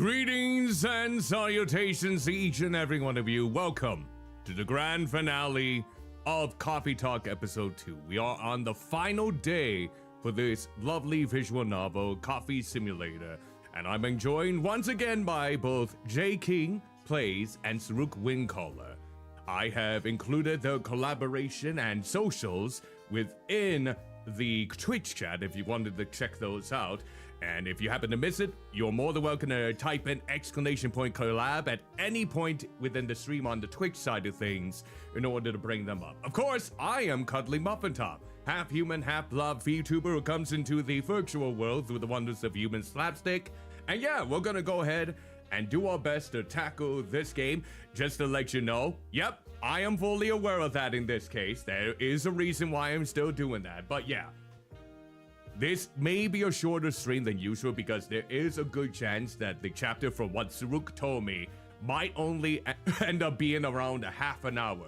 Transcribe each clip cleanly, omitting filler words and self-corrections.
Greetings and salutations to each and every one of you. Welcome to the grand finale of Coffee Talk Episode 2. We are on the final day for this lovely visual novel, Coffee Simulator. And I'm joined once again by both J. King Plays and Saruk Windcaller. I have included the collaboration and socials within the Twitch chat if you wanted to check those out. And if you happen to miss it, you're more than welcome to type in !collab at any point within the stream on the Twitch side of things in order to bring them up. Of course, I am Cuddlymuffintop, half human, half blob VTuber who comes into the virtual world through the wonders of human slapstick. And yeah, we're gonna go ahead and do our best to tackle this game. Just to let you know, yep, I am fully aware of that in this case. There is a reason why I'm still doing that, but yeah. This may be a shorter stream than usual because there is a good chance that the chapter, from what Saruk told me, might only end up being around a half an hour.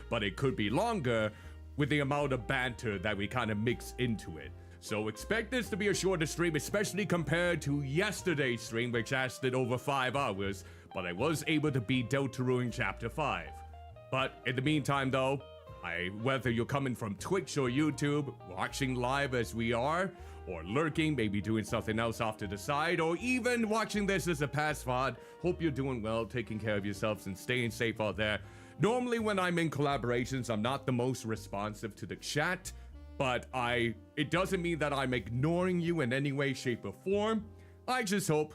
But it could be longer with the amount of banter that we kind of mix into it. So expect this to be a shorter stream, especially compared to yesterday's stream, which lasted over 5 hours. But I was able to beat Deltarune Chapter 5. But in the meantime though, whether you're coming from Twitch or YouTube, watching live as we are, or lurking, maybe doing something else off to the side, or even watching this as a past VOD, hope you're doing well, taking care of yourselves, and staying safe out there. Normally when I'm in collaborations, I'm not the most responsive to the chat, but it doesn't mean that I'm ignoring you in any way, shape, or form. I just hope,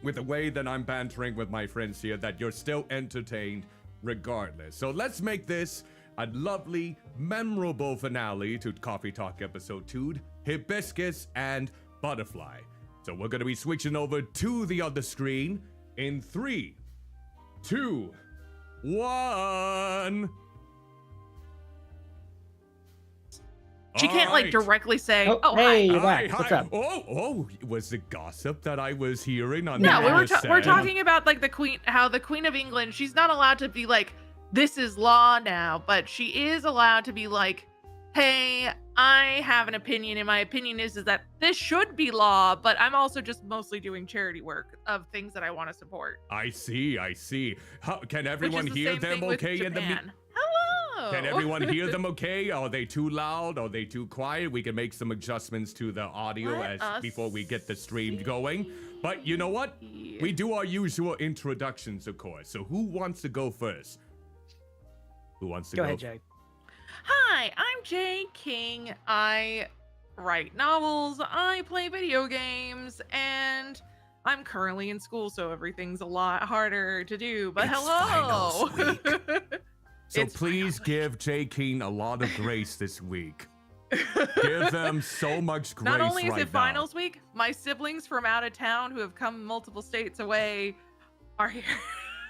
with the way that I'm bantering with my friends here, that you're still entertained regardless. So let's make this a lovely, memorable finale to Coffee Talk Episode 2, Hibiscus and Butterfly. So we're going to be switching over to the other screen in 3, 2, 1. She can't like directly say, "Oh, hey, hi." you're back. What's up? Oh, was it gossip that I was hearing on No, the we're talking about like the Queen, how the Queen of England, she's not allowed to be like, this is law now, but she is allowed to be like, hey, I have an opinion, and my opinion is that this should be law, but I'm also just mostly doing charity work of things that I want to support. I see. Can everyone hear them okay in the Hello. Can everyone hear them okay? Are they too loud? Are they too quiet? We can make some adjustments to the audio before we get the stream going. But you know what? We do our usual introductions, of course. So who wants to go first? Who wants to go? Go ahead, Jay. Hi, I'm Jay King. I write novels, I play video games, and I'm currently in school, so everything's a lot harder to do. But It's hello. finals week. So It's please give Jay King a lot of grace this week. Give them so much grace. Not only is right it finals week, my siblings from out of town who have come multiple states away are here.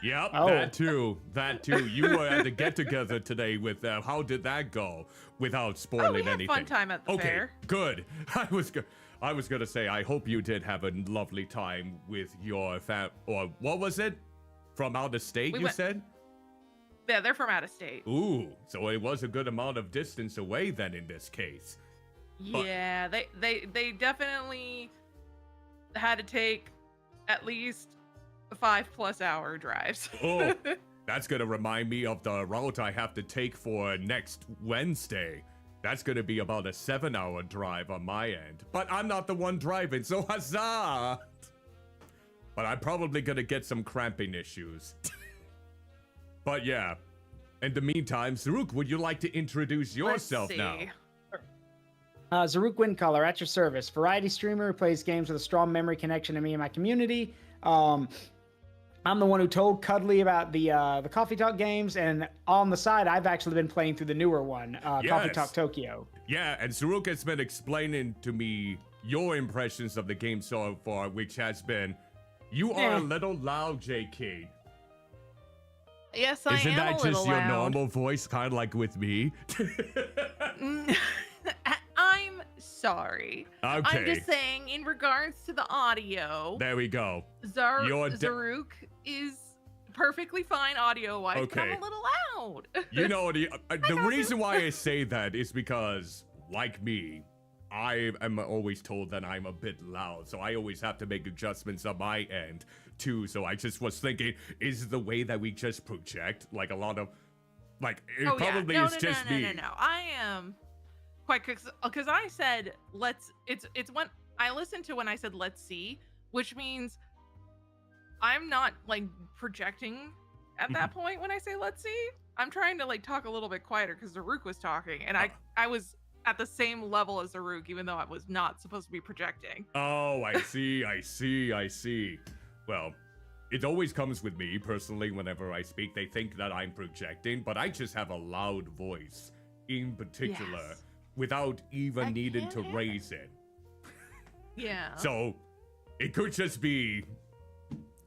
Yep, Oh. that too. You were at the get-together today with them. How did that go? Without spoiling we had anything. fun time at the Okay, fair. good. I was gonna say, I hope you did have a lovely time with your or what was it? From out of state, you said? Yeah, they're from out of state. Ooh, so it was a good amount of distance away then in this case. Yeah, they definitely had to take at least 5+ hour drives. Oh, that's gonna remind me of the route I have to take for next Wednesday. That's gonna be about a 7-hour drive on my end. But I'm not the one driving, so huzzah! But I'm probably gonna get some cramping issues. But yeah, in the meantime, Saruk, would you like to introduce yourself now? Zaruk Windcaller at your service. Variety streamer who plays games with a strong memory connection to me and my community. I'm the one who told Cuddly about the Coffee Talk games, and on the side, I've actually been playing through the newer one, Coffee Talk Tokyo. Yeah, and Saruk has been explaining to me your impressions of the game so far, which has been, you are a little loud, JK. Yes, I am a little loud. Isn't that just your normal voice, kind of like with me? I'm sorry. Okay. I'm just saying, in regards to the audio, There we go. Zaruk is perfectly fine audio-wise, but I'm Okay. a little loud. You know, the reason why I say that is because, like me, I am always told that I'm a bit loud, so I always have to make adjustments on my end too. So I just was thinking, is the way that we just project like a lot of, like it probably is just me. No. I am quite because I said it's when I listened to when I said let's see, which means I'm not like projecting at that point when I say let's see. I'm trying to like talk a little bit quieter because Zaruk was talking, and I was at the same level as Zaruk, even though I was not supposed to be projecting. Oh, I see. Well, it always comes with me personally whenever I speak. They think that I'm projecting, but I just have a loud voice in particular without even needing to raise it. Yeah. So it could just be,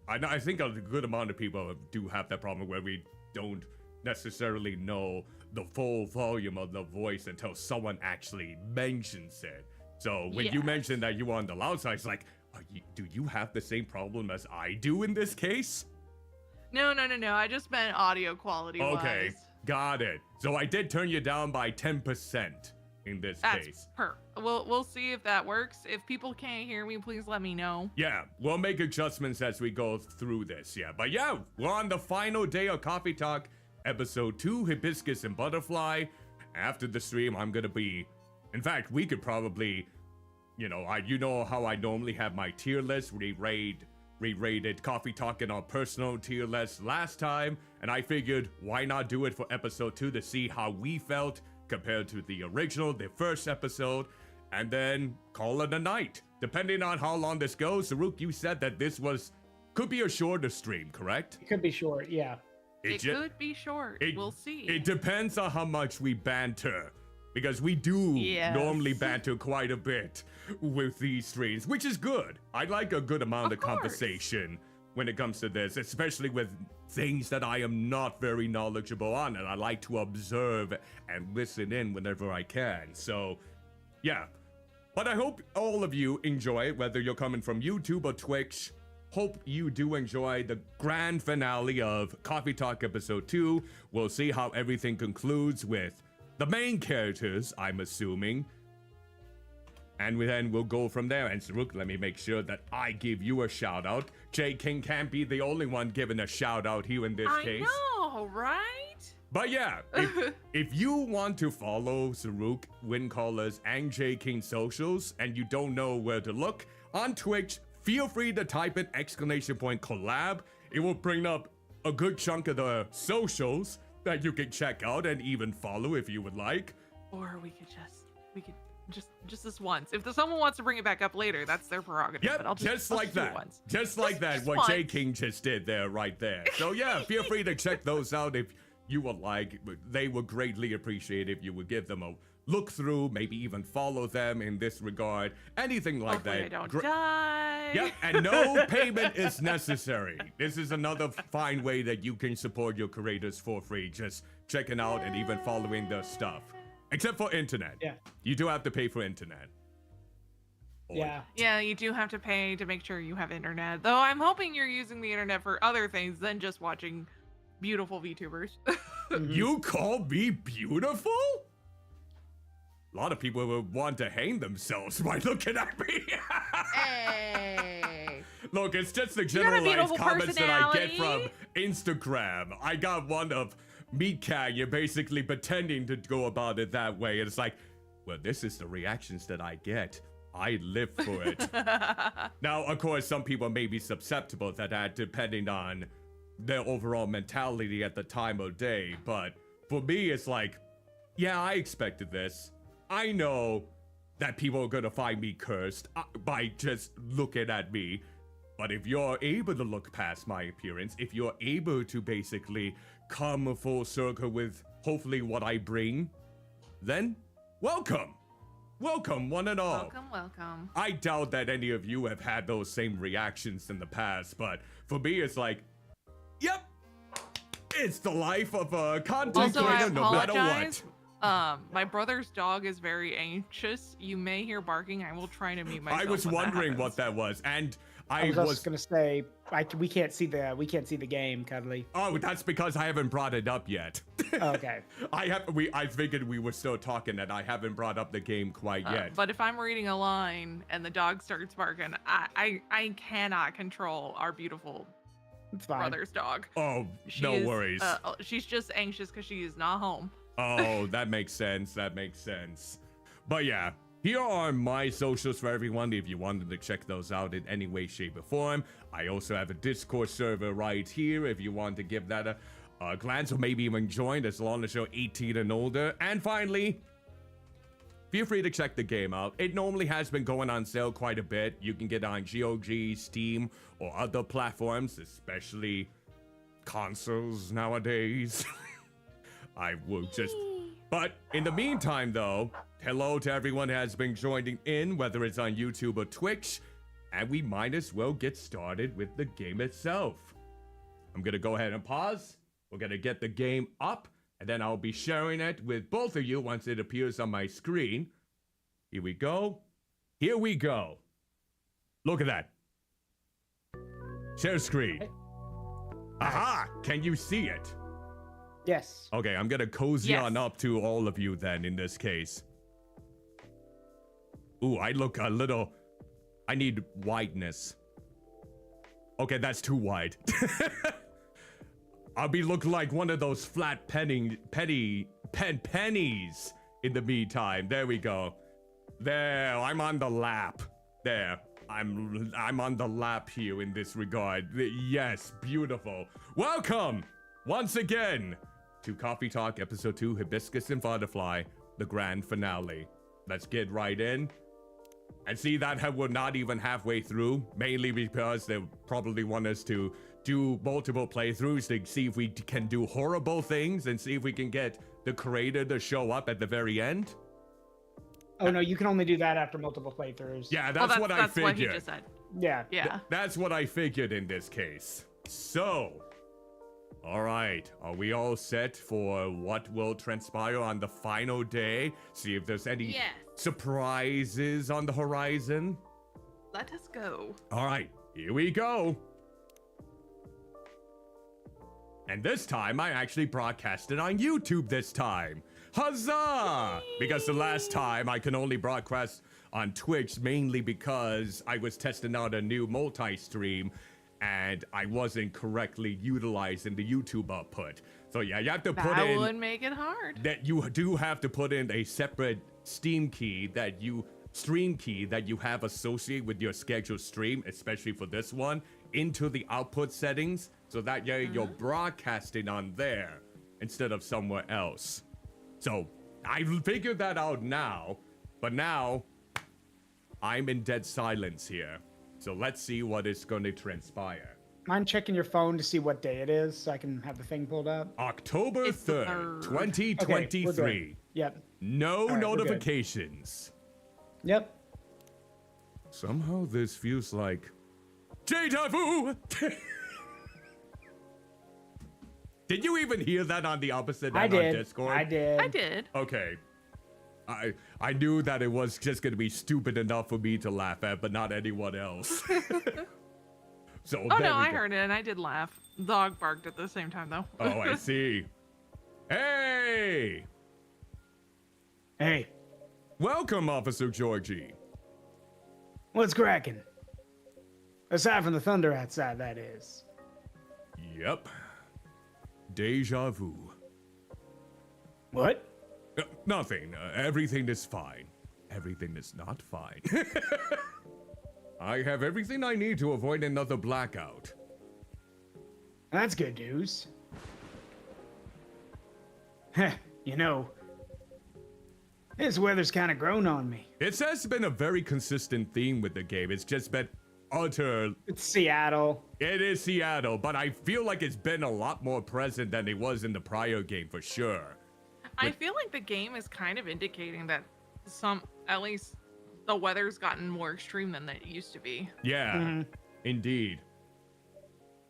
I think a good amount of people do have that problem where we don't necessarily know the full volume of the voice until someone actually mentions it. So when you mentioned that you were on the loud side, it's like, do you have the same problem as I do in this case? No. I just meant audio quality. Okay, got it. So I did turn you down by 10% in this case. We'll see if that works. If people can't hear me, please let me know. Yeah, we'll make adjustments as we go through this. Yeah, but yeah, we're on the final day of Coffee Talk, episode 2, Hibiscus and Butterfly. After the stream, I'm gonna be, in fact, we could probably, you know how I normally have my tier list, re-rated Coffee Talk in our personal tier list last time, and I figured why not do it for episode 2 to see how we felt compared to the original, the first episode, and then call it a night. Depending on how long this goes, Zaruk, you said that this could be a shorter stream, correct? It could be short, yeah. It could be short. We'll see. It depends on how much we banter, because we do normally banter quite a bit with these streams, which is good. I like a good amount of conversation when it comes to this, especially with things that I am not very knowledgeable on, and I like to observe and listen in whenever I can. So, yeah. But I hope all of you enjoy it, whether you're coming from YouTube or Twitch. Hope you do enjoy the grand finale of Coffee Talk Episode 2. We'll see how everything concludes with the main characters, I'm assuming. And then we'll go from there. And Zaruk, let me make sure that I give you a shout out. J King can't be the only one given a shout out here in this case. I know, right? But yeah, if you want to follow Zaruk, Windcallers, and J King socials, and you don't know where to look, on Twitch, feel free to type in ! collab. It will bring up a good chunk of the socials that you can check out and even follow if you would like. Or we could just this once. If someone wants to bring it back up later, that's their prerogative. Yep, but I'll just like that. Just like that, what J King just did there, right there. So yeah, feel free to check those out if you would like. They would greatly appreciate if you would give them a look through, maybe even follow them in this regard, anything like Hopefully that. I don't die. Yep, and no payment is necessary. This is another fine way that you can support your creators for free, just checking out and even following their stuff. Except for internet. Yeah. You do have to pay for internet. Yeah. Yeah, you do have to pay to make sure you have internet. Though I'm hoping you're using the internet for other things than just watching beautiful VTubers. You call me beautiful? A lot of people would want to hang themselves by looking at me. Hey. Look, it's just the generalized comments that I get from Instagram. I got one of Meat Cat, you're basically pretending to go about it that way. And it's like, well, this is the reactions that I get. I live for it. Now, of course, some people may be susceptible to that depending on their overall mentality at the time of day. But for me, it's like, yeah, I expected this. I know that people are gonna find me cursed by just looking at me. But if you're able to look past my appearance, if you're able to basically come full circle with hopefully what I bring, then welcome. Welcome, one and all. Welcome. I doubt that any of you have had those same reactions in the past, but for me, it's like, yep, it's the life of a content creator no matter what. My brother's dog is very anxious. You may hear barking. I will try to mute myself. I was wondering what that was, and I was also gonna say we can't see the game, Cuddly. Oh, that's because I haven't brought it up yet. Okay. I figured we were still talking and I haven't brought up the game quite yet. But if I'm reading a line and the dog starts barking, I cannot control our beautiful brother's dog. Oh, no worries. She's just anxious because she is not home. Oh, that makes sense. That makes sense. But yeah, here are my socials for everyone if you wanted to check those out in any way, shape, or form. I also have a Discord server right here if you want to give that a glance or maybe even join as long as you're 18 and older. And finally, feel free to check the game out. It normally has been going on sale quite a bit. You can get it on GOG, Steam, or other platforms, especially consoles nowadays. I will just... But in the meantime, though, hello to everyone who has been joining in, whether it's on YouTube or Twitch, and we might as well get started with the game itself. I'm gonna go ahead and pause. We're gonna get the game up, and then I'll be sharing it with both of you once it appears on my screen. Here we go. Here we go. Look at that. Share screen. Aha! Can you see it? Yes. Okay, I'm gonna cozy on up to all of you then in this case. Ooh, I look a little... I need whiteness. Okay, that's too wide. I'll be looking like one of those flat pennies in the meantime. There we go. There, I'm on the lap. There, I'm on the lap here in this regard. Yes, beautiful. Welcome once again to Coffee Talk Episode 2, Hibiscus and Butterfly, the grand finale. Let's get right in. And see that we're not even halfway through, mainly because they probably want us to do multiple playthroughs to see if we can do horrible things and see if we can get the creator to show up at the very end. Oh no, you can only do that after multiple playthroughs. Yeah, that's what I figured. That's what he just said. Yeah. That's what I figured in this case. So... all right, are we all set for what will transpire on the final day? See if there's any surprises on the horizon? Let us go. All right, here we go. And this time, I actually broadcasted on YouTube this time. Huzzah! Because the last time I could only broadcast on Twitch, mainly because I was testing out a new multi-stream and I wasn't correctly utilizing the YouTube output. So yeah, you have to put in... that would make it hard. That you do have to put in a separate stream key that you have associated with your scheduled stream, especially for this one, into the output settings, so that you're broadcasting on there instead of somewhere else. So I figured that out now, but now I'm in dead silence here. So let's see what is going to transpire. Mind checking your phone to see what day it is so I can have the thing pulled up? October 3rd, 2023. Okay, yep. No notifications. Yep. Somehow this feels like deja vu. Did you even hear that on the opposite end on Discord? I did. Okay. I knew that it was just gonna be stupid enough for me to laugh at, but not anyone else. So oh no, I heard it and I did laugh. Dog barked at the same time though. Oh, I see. Hey! Hey. Welcome, Officer Georgie. What's cracking? Aside from the thunder outside, that is. Yep. Deja vu. What? Nothing. Everything is fine. Everything is not fine. I have everything I need to avoid another blackout. That's good news. Heh, you know, this weather's kind of grown on me. It has been a very consistent theme with the game. It's just been utter... It's Seattle. It is Seattle, but I feel like it's been a lot more present than it was in the prior game for sure. I feel like the game is kind of indicating that at least the weather's gotten more extreme than it used to be. Yeah, indeed.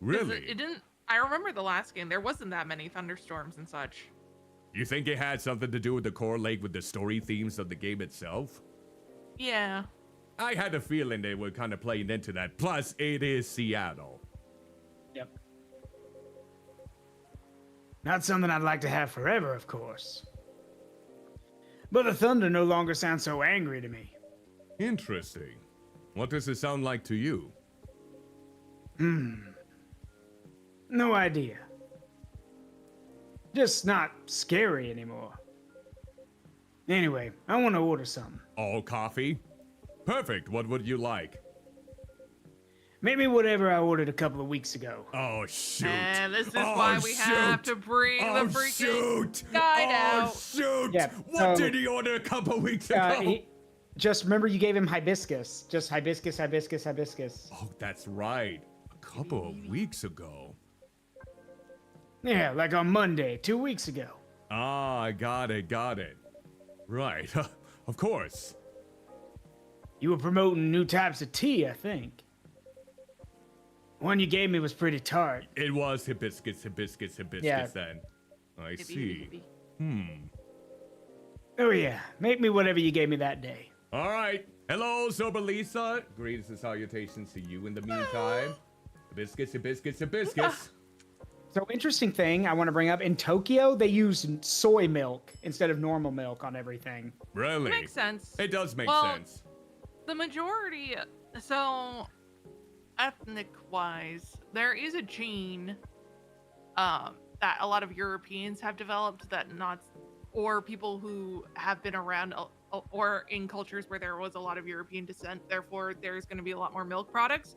Really? It didn't. I remember the last game. There wasn't that many thunderstorms and such. You think it had something to do with the correlate with the story themes of the game itself? Yeah. I had a feeling they were kind of playing into that. Plus, it is Seattle. Yep. Not something I'd like to have forever, of course. But the thunder no longer sounds so angry to me. Interesting. What does it sound like to you? No idea. Just not scary anymore. Anyway, I want to order something. All coffee? Perfect. What would you like? Maybe whatever I ordered a couple of weeks ago. Oh, shoot. And this is Oh, why we have shoot. to bring Oh, the freaking shoot. guide Oh, out. shoot. Yeah, What so- did he order a couple weeks ago? Just remember you gave him hibiscus. Just hibiscus, hibiscus, hibiscus. Oh, that's right. A couple of weeks ago. Yeah, like on Monday, 2 weeks ago. Ah, I got it. Right. Of course. You were promoting new types of tea, I think. One you gave me was pretty tart. It was hibiscus Yeah. then. I Hippie, see. hippie. Oh yeah, make me whatever you gave me that day. All right. Hello, Sober Lisa. Greetings and salutations to you in the meantime. Hibiscus. So interesting thing I want to bring up, in Tokyo, they use soy milk instead of normal milk on everything. Really? Makes sense. It does make Well, sense. The majority, so ethnic-wise, there is a gene that a lot of Europeans have developed that not, or people who have been around or in cultures where there was a lot of European descent. Therefore, there's going to be a lot more milk products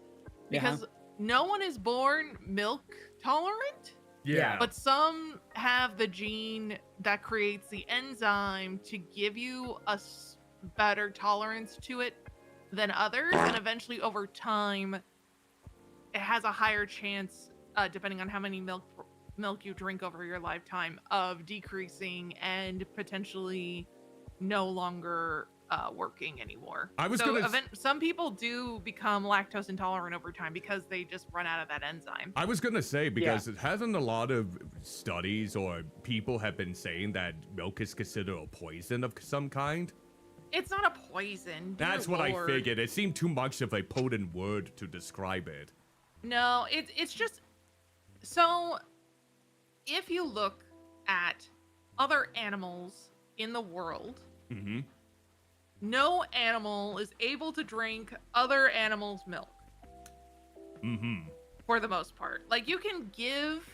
because no one is born milk tolerant. Yeah. But some have the gene that creates the enzyme to give you a better tolerance to it than others, and eventually over time it has a higher chance, depending on how many milk you drink over your lifetime, of decreasing and potentially no longer working anymore. I was so gonna some people do become lactose intolerant over time because they just run out of that enzyme. I was gonna say, because it hasn't a lot of studies or people have been saying that milk is considered a poison of some kind. It's not a poison. Dear That's what Lord. I figured. It seemed too much of a potent word to describe it. No, it's just, so if you look at other animals in the world, Mm-hmm. no animal is able to drink other animals' milk. Mm-hmm. For the most part. Like, you can give,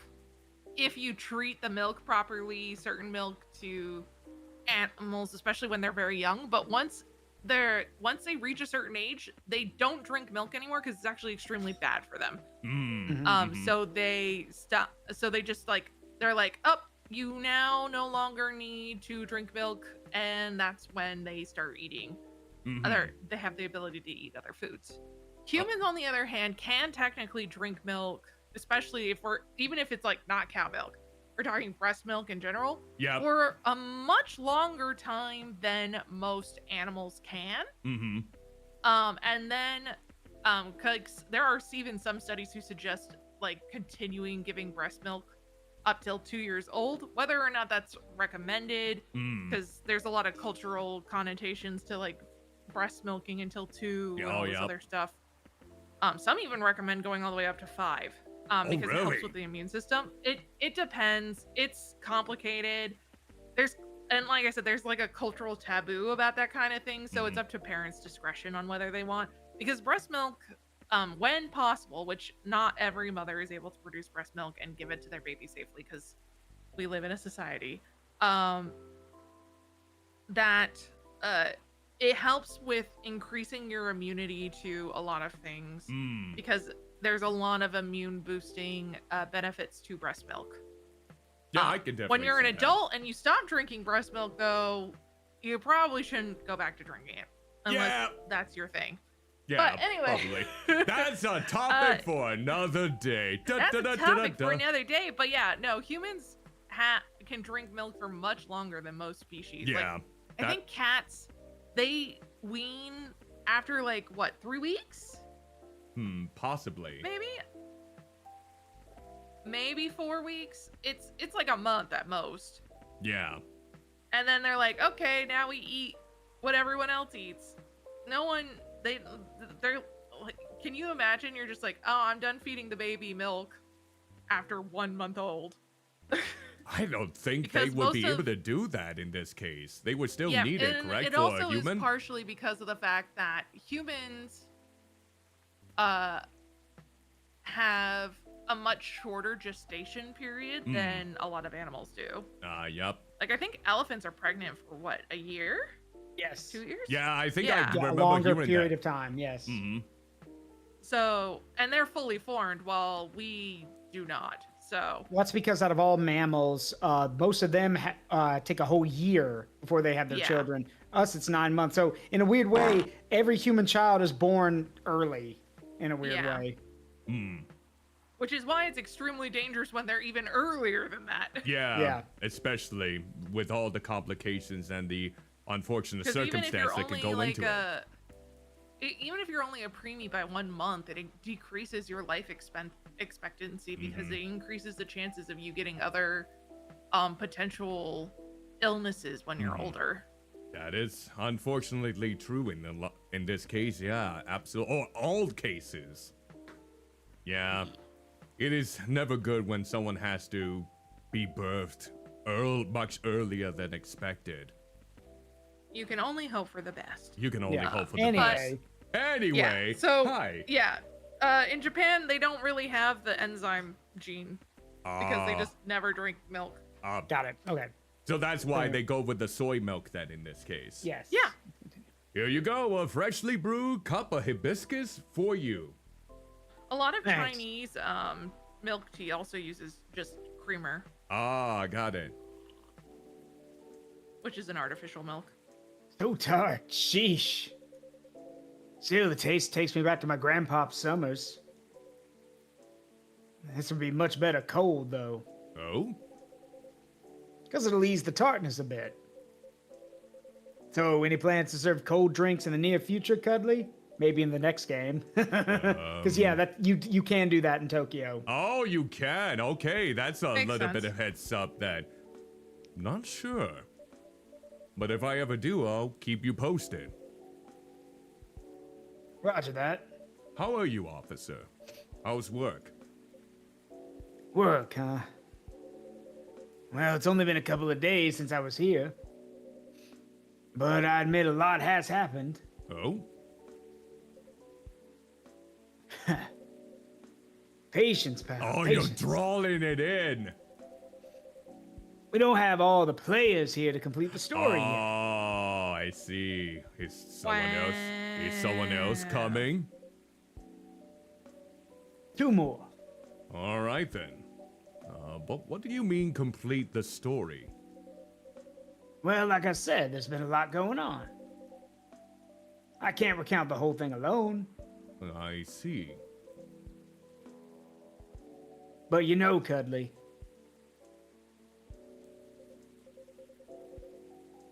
if you treat the milk properly, certain milk to animals, especially when they're very young, but once they reach a certain age, they don't drink milk anymore because it's actually extremely bad for them. Mm-hmm. So they stop, so they just like, they're like, oh, you now no longer need to drink milk, and that's when they start eating they have the ability to eat other foods. Humans, on the other hand, can technically drink milk, especially even if it's like not cow milk. We're talking breast milk in general. Yeah. For a much longer time than most animals can. Mm-hmm. And then, cause there are even some studies who suggest like continuing giving breast milk up till 2 years old, whether or not that's recommended, because there's a lot of cultural connotations to like breast milking until 2 and all this other stuff. Some even recommend going all the way up to 5. Because it helps with the immune system. It depends. It's complicated. And like I said, there's like a cultural taboo about that kind of thing. So it's up to parents' discretion on whether they want, because breast milk, when possible, which not every mother is able to produce breast milk and give it to their baby safely, because we live in a society, that it helps with increasing your immunity to a lot of things, because there's a lot of immune boosting benefits to breast milk. Yeah, I can definitely. When you're an see that. adult and you stop drinking breast milk, though, you probably shouldn't go back to drinking it unless that's your thing. Yeah, but anyway, probably. That's a topic for another day. That's a topic for another day. But yeah, no, humans can drink milk for much longer than most species. Yeah, I think cats, they wean after like what, 3 weeks? Possibly. Maybe 4 weeks. It's like a month at most. Yeah. And then they're like, okay, now we eat what everyone else eats. No one they're like, can you imagine? You're just like, oh, I'm done feeding the baby milk after 1 month old. I don't think Because they would be most able of- to do that in this case. They would still Yeah, need it, and correct, it for also a human? is partially because of the fact that humans have a much shorter gestation period than a lot of animals do. Yep. Like, I think elephants are pregnant for what, a year? Yes. 2 years? Yeah, I think Yeah. I Yeah, a remember longer hearing period that. of time. Yes. Mm-hmm. So, and they're fully formed while we do not. So, Well, that's because out of all mammals, most of them take a whole year before they have their Yeah. children. Us, it's 9 months. So, in a weird way, every human child is born early. In a weird Yeah. way. which is why it's extremely dangerous when they're even earlier than that. Yeah, Yeah. especially with all the complications and the unfortunate Because even if circumstance you're that could only go like into it. even if you're only a preemie by 1 month, it decreases your life expectancy because it increases the chances of you getting other potential illnesses when you're older. That is unfortunately true in this case. Yeah, absolutely. Or all cases. Yeah, it is never good when someone has to be birthed much earlier than expected. You can only hope for the best. You can only Yeah. hope for the Anyway, best. Anyway, Yeah. So hi. yeah, in Japan they don't really have the enzyme gene because they just never drink milk. got it. Okay. So that's why they go with the soy milk then in this case. Yes. Yeah. Here you go, a freshly brewed cup of hibiscus for you. A lot of Thanks. Chinese milk tea also uses just creamer, Got it. which is an artificial milk. So tart. Sheesh. Still, the taste takes me back to my grandpa's summers. This would be much better cold, though. Oh? Because it'll ease the tartness a bit. So, any plans to serve cold drinks in the near future, Cuddly? Maybe in the next game. Because yeah, that you can do that in Tokyo. Oh, you can. Okay, that's a Makes little bit sense. of heads up then. Not sure. But if I ever do, I'll keep you posted. Roger that. How are you, officer? How's work? Work, huh? Well, it's only been a couple of days since I was here. But I admit a lot has happened. Oh? Patience, pal. Oh, you're Patience. drawing it in. We don't have all the players here to complete the story yet. Oh, I see. Is someone else Wow. coming? 2 more. All right then. But what do you mean complete the story? Well, like I said, there's been a lot going on. I can't recount the whole thing alone. I see. But you know, Cuddly.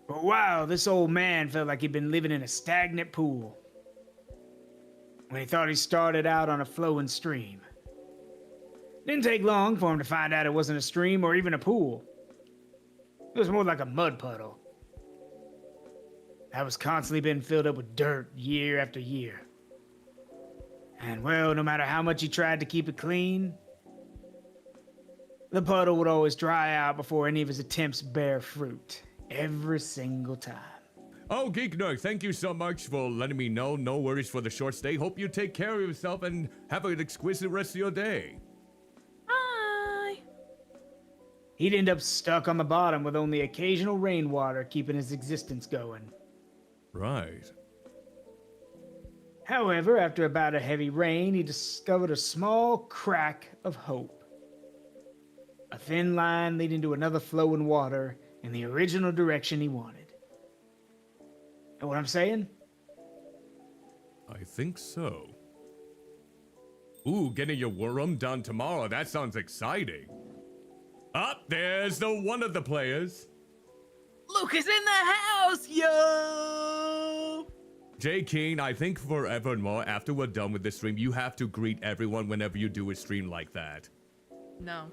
For a while, this old man felt like he'd been living in a stagnant pool. When he thought he started out on a flowing stream. Didn't take long for him to find out it wasn't a stream or even a pool. It was more like a mud puddle. That was constantly being filled up with dirt year after year. And well, no matter how much he tried to keep it clean, the puddle would always dry out before any of his attempts bear fruit. Every single time. Oh, Geek Nerd, thank you so much for letting me know. No worries for the short stay. Hope you take care of yourself and have an exquisite rest of your day. Bye. He'd end up stuck on the bottom with only occasional rainwater keeping his existence going. Right. However, after about a heavy rain, he discovered a small crack of hope. A thin line leading to another flow in water in the original direction he wanted. Know what I'm saying? I think so. Ooh, getting your worm done tomorrow. That sounds exciting. Up there's one of the players. Luke is in the house, yo! Jay King, I think forevermore, after we're done with this stream, you have to greet everyone whenever you do a stream like that. No.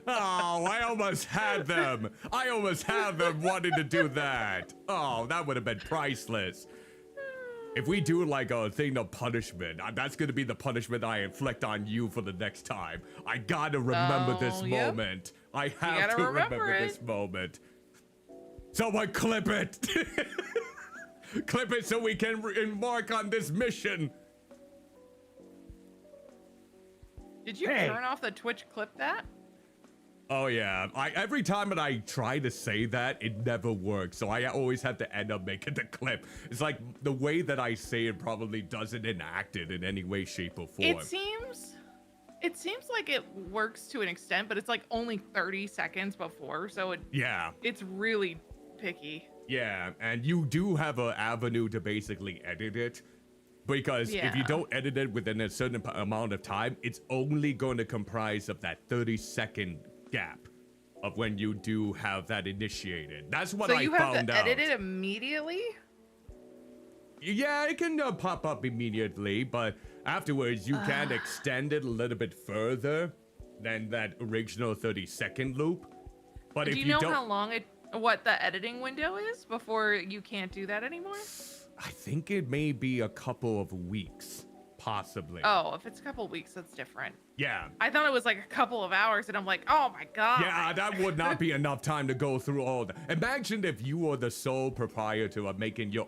Oh, I almost had them. I almost had them wanting to do that. Oh, that would have been priceless. If we do like a thing of punishment, that's gonna be the punishment I inflict on you for the next time. I gotta remember this yep. moment. I have gotta to remember it. this moment. Someone clip it! Clip it so we can embark on this mission. Did you Hey. turn off the Twitch clip that? Oh yeah, every time that I try to say that, it never works. So I always have to end up making the clip. It's like the way that I say it probably doesn't enact it in any way, shape, or form. It seems like it works to an extent, but it's like only 30 seconds before, so it's really picky. Yeah, and you do have an avenue to basically edit it. Because if you don't edit it within a certain amount of time, it's only going to comprise of that 30-second gap of when you do have that initiated. That's what I found out. So you have to edit it immediately? Yeah, it can pop up immediately, but afterwards you can extend it a little bit further than that original 30-second loop. But Do you know how long what the editing window is before you can't do that anymore? I think it may be a couple of weeks, possibly. Oh, if it's a couple of weeks, that's different. Yeah. I thought it was like a couple of hours, and I'm like, oh my god. Yeah, that would not be enough time to go through all that. Imagine if you were the sole proprietor of making your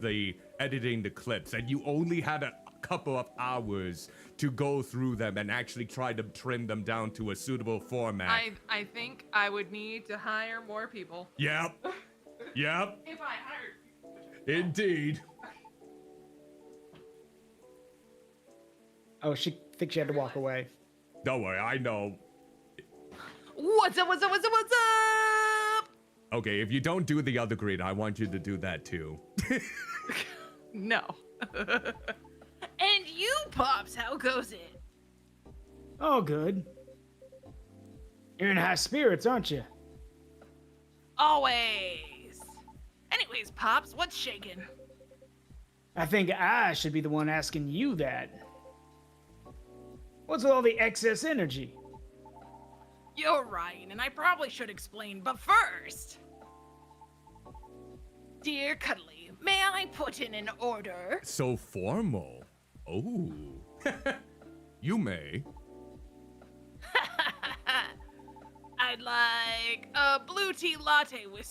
the editing the clips, and you only had a couple of hours to go through them and actually try to trim them down to a suitable format. I think I would need to hire more people. Yep. Yep. If I hired. Indeed. Oh, she thinks she had to walk away. Don't worry, I know. What's up? What's up? What's up? What's up? Okay, if you don't do the other grid, I want you to do that too. No. And you, Pops, how goes it? Oh, good. You're in high spirits, aren't you? Always. Anyways, Pops, what's shaking? I think I should be the one asking you that. What's with all the excess energy? You're right, and I probably should explain, but first... Dear Cuddly, may I put in an order? So formal. Oh. You may. I'd like a blue tea latte with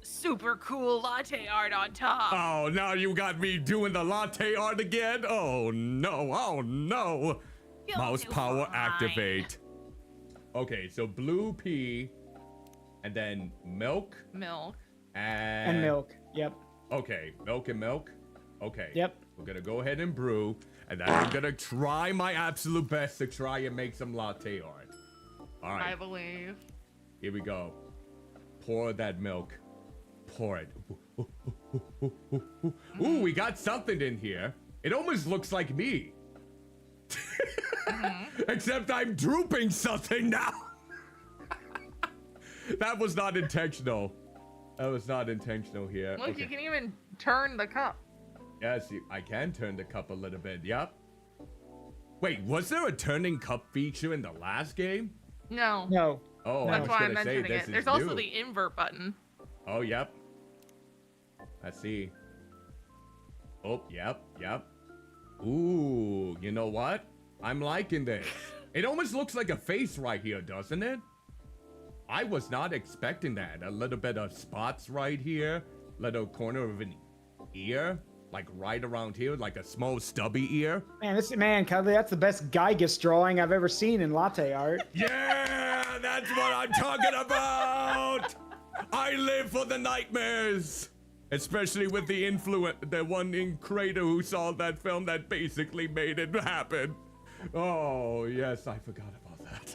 super cool latte art on top. Oh, now you got me doing the latte art again? Oh no, oh no. You'll Mouse do power fine. activate. Okay, so blue pea, and then milk. Milk. And milk. Yep. Okay, milk and milk. Okay. Yep. We're gonna go ahead and brew, and then I'm gonna try my absolute best to try and make some latte art. All right. I believe. Here we go. Pour that milk. Pour it. Ooh, we got something in here. It almost looks like me. Except I'm drooping something now. That was not intentional. That was not intentional here. Look, Okay. you can even turn the cup. Yes, I can turn the cup a little bit. Yep. Wait, was there a turning cup feature in the last game? No. No. Oh, That's I was why I'm gonna say mentioning this it. is There's also new. the invert button. Oh, yep. Let's see. Oh, yep, yep. Ooh, you know what? I'm liking this. It almost looks like a face right here, doesn't it? I was not expecting that. A little bit of spots right here. Little corner of an ear. Like right around here, like a small stubby ear. Man, Cuddly, that's the best Gygus drawing I've ever seen in latte art. Yeah, that's what I'm talking about. I live for the nightmares. Especially with the one in creator who saw that film that basically made it happen. Oh, yes, I forgot about that.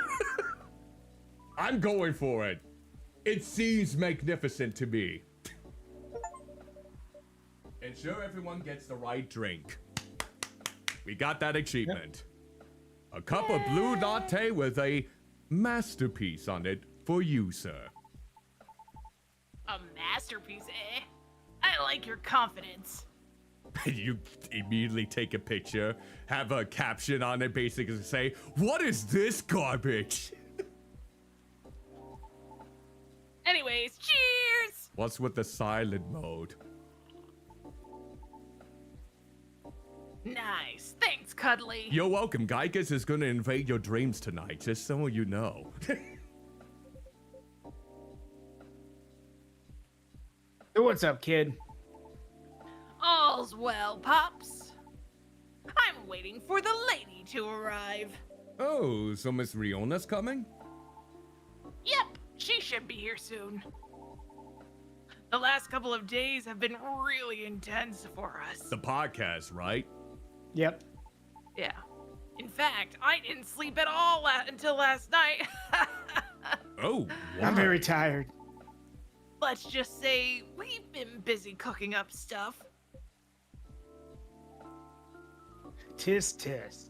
I'm going for it. It seems magnificent to me. Ensure everyone gets the right drink. We got that achievement. A cup of blue latte with a masterpiece on it for you, sir. A masterpiece, eh? I like your confidence. You immediately take a picture, have a caption on it, basically say, "What is this garbage?" Anyways, cheers! What's with the silent mode? Nice. Thanks, Cuddly. You're welcome. Geigus is gonna invade your dreams tonight, just so you know. So what's up, kid? All's well, Pops. I'm waiting for the lady to arrive. Oh, so Miss Riona's coming? Yep, she should be here soon. The last couple of days have been really intense for us. The podcast, right? Yep. Yeah. In fact, I didn't sleep at all until last night. Oh, I'm wow. very tired. Let's just say we've been busy cooking up stuff. Tisk tisk.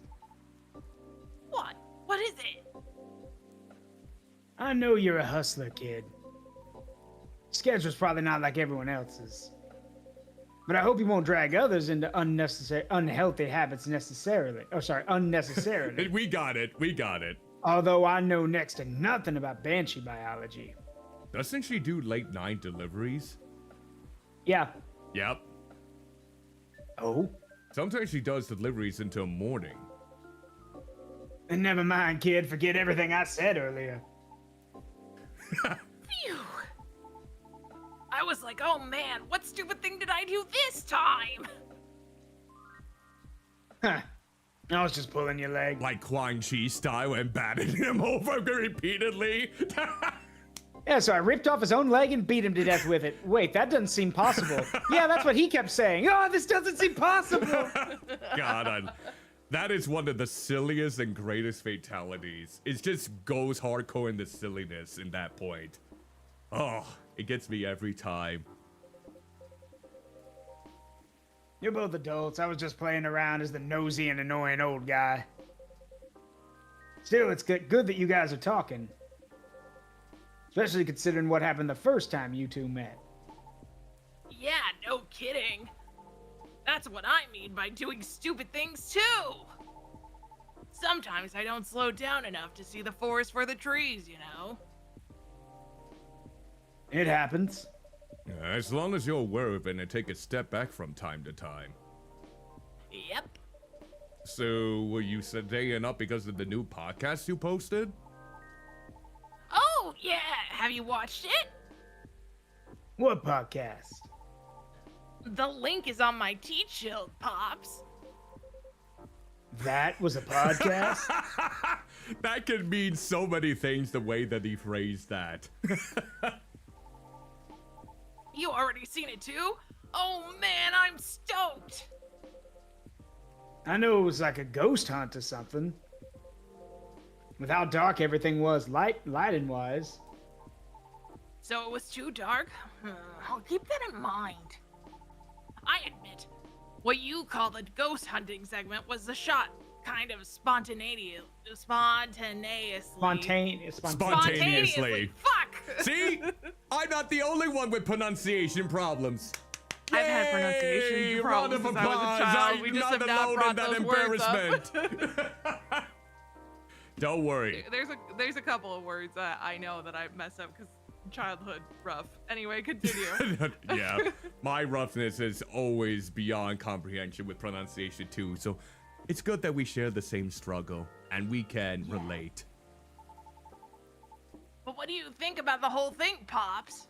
What? What is it? I know you're a hustler, kid. Schedule's probably not like everyone else's. But I hope you won't drag others into unhealthy habits necessarily. Oh, sorry, unnecessarily. We got it. We got it. Although I know next to nothing about banshee biology. Doesn't she do late night deliveries? Yeah. Yep. Oh? Sometimes she does deliveries until morning. And never mind, kid. Forget everything I said earlier. Phew. I was like, oh man, what stupid thing did I do this time? Huh. I was just pulling your leg. Like Quan Chi style and batting him over repeatedly. Yeah, so I ripped off his own leg and beat him to death with it. Wait, that doesn't seem possible. Yeah, that's what he kept saying. Oh, this doesn't seem possible. God, that is one of the silliest and greatest fatalities. It just goes hardcore in the silliness in that point. Oh, it gets me every time. You're both adults. I was just playing around as the nosy and annoying old guy. Still, it's good that you guys are talking. Especially considering what happened the first time you two met. Yeah, no kidding. That's what I mean by doing stupid things too. Sometimes I don't slow down enough to see the forest for the trees, you know? It happens. As long as you're aware of it and take a step back from time to time. Yep. So, were you staying up because of the new podcast you posted? Oh, yeah. Have you watched it? What podcast? The link is on my teach shield, Pops. That was a podcast? That could mean so many things the way that he phrased that. You already seen it too? Oh man, I'm stoked. I know it was like a ghost hunt or something. With how dark everything was, lighting-wise. So it was too dark? I'll keep that in mind. I admit, what you call the ghost hunting segment was the shot kind of spontaneously. Spontaneously. Fuck! See? I'm not the only one with pronunciation problems. I've had pronunciation Yay! problems Round of since I was a applause. child. I'm We just not have not alone brought in that those words up. embarrassment. Don't worry. There's a couple of words that I know that I mess up because childhood rough. Anyway, continue. Yeah, my roughness is always beyond comprehension with pronunciation too, so it's good that we share the same struggle and we can relate. But what do you think about the whole thing, Pops?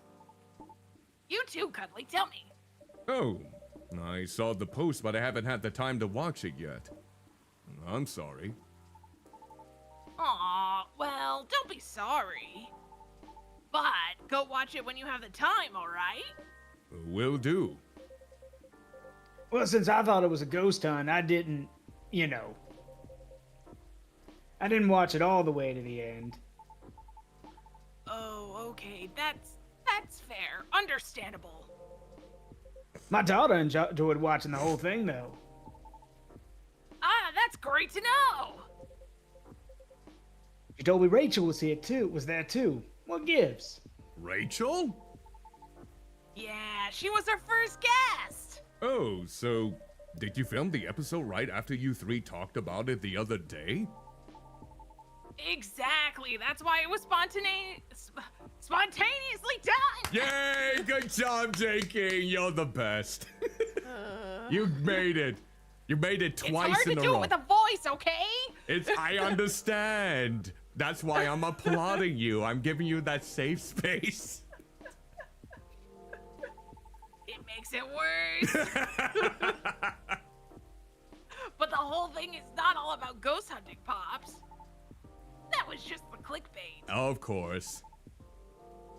You too, Cuddly, tell me. Oh, I saw the post, but I haven't had the time to watch it yet. I'm sorry. Aw, well, don't be sorry. But go watch it when you have the time, alright? Will do. Well, since I thought it was a ghost hunt, I didn't, I didn't watch it all the way to the end. Oh, okay, that's fair. Understandable. My daughter enjoyed watching the whole thing, though. Ah, that's great to know. She told me Rachel was there too. What gives? Rachel? Yeah, she was our first guest. Oh, so did you film the episode right after you three talked about it the other day? Exactly. That's why it was spontaneously done. Yay! Good job, J. King. You're the best. You made it. You made it twice It's hard in to a do row. it with a voice, okay? I understand. That's why I'm applauding you. I'm giving you that safe space. It makes it worse. But the whole thing is not all about ghost hunting, Pops. That was just the clickbait. Of course.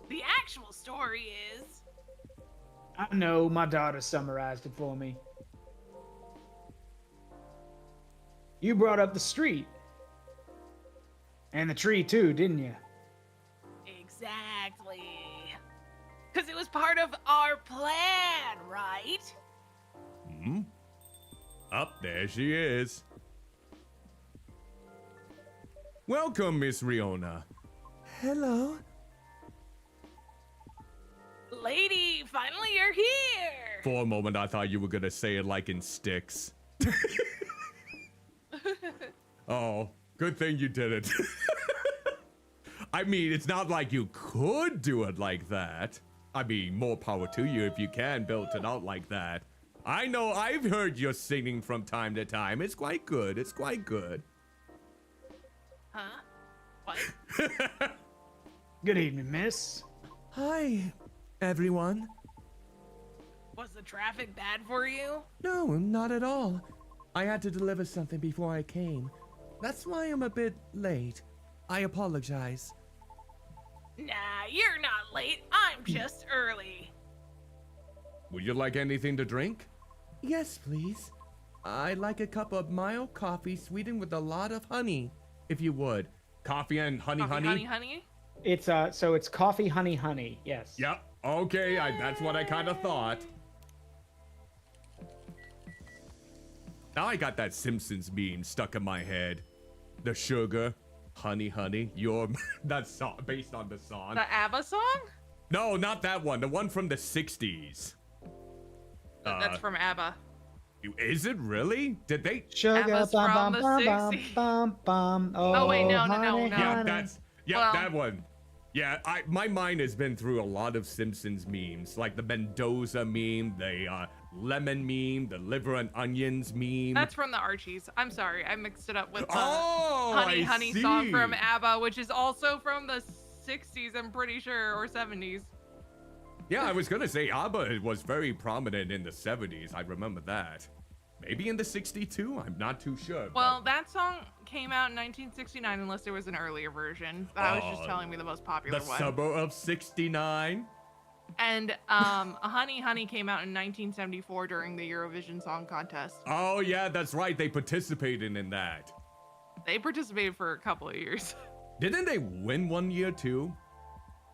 The actual story is... I know, my daughter summarized it for me. You brought up the street. And the tree too, didn't you? Exactly. Because it was part of our plan, right? Hmm? Up there she is. Welcome, Miss Riona. Hello. Lady, finally you're here! For a moment, I thought you were gonna say it like in sticks. Oh, good thing you did it. I mean, it's not like you could do it like that. I mean, more power to you if you can build it out like that. I know I've heard your singing from time to time. It's quite good. It's quite good. Huh? What? Good evening, miss. Hi, everyone. Was the traffic bad for you? No, not at all. I had to deliver something before I came. That's why I'm a bit late. I apologize. Nah, you're not late. I'm just early. Would you like anything to drink? Yes, please. I'd like a cup of mild coffee sweetened with a lot of honey, if you would. Coffee and honey. Honey? It's so it's coffee, honey. Yes. Yep. Okay, that's what I kind of thought. Now I got that Simpsons meme stuck in my head. The sugar, honey, that's based on the song. The ABBA song? No, not that one. The one from the 60s. That's from ABBA. Is it really? Did they? Sugar, Abba's from the 60s. bum. Oh, wait, no. Yeah, Well- that one. Yeah, my mind has been through a lot of Simpsons memes, like the Mendoza meme, the lemon meme, the liver and onions meme. That's from the Archies. I'm sorry, I mixed it up with the I Honey see. song from ABBA, which is also from the 60s, I'm pretty sure, or 70s. Yeah, I was gonna say ABBA was very prominent in the 70s. I remember that. Maybe in the 62. I'm not too sure. Well, that song came out in 1969, unless there was an earlier version. But I was just telling me the most popular the one. suburb of 69. And Honey came out in 1974 during the Eurovision Song Contest. Oh yeah, that's right. They participated in that. They participated for a couple of years. Didn't they win one year too?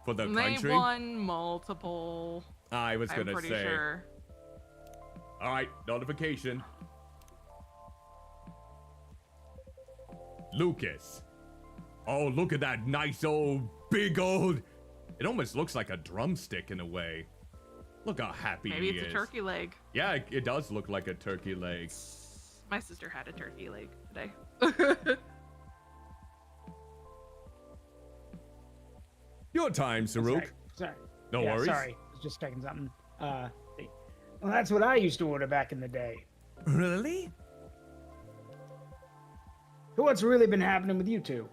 For the country? They won multiple. I was I'm gonna pretty say. sure. All right, notification. Lucas. Oh, look at that nice old, big old. It almost looks like a drumstick in a way. Look how happy Maybe he it's is. a turkey leg. Yeah, it does look like a turkey leg. My sister had a turkey leg today. Your time, Saruk. Sorry. No Yeah, worries. Sorry, I was just checking something. Well, that's what I used to order back in the day. Really? So what's really been happening with you two?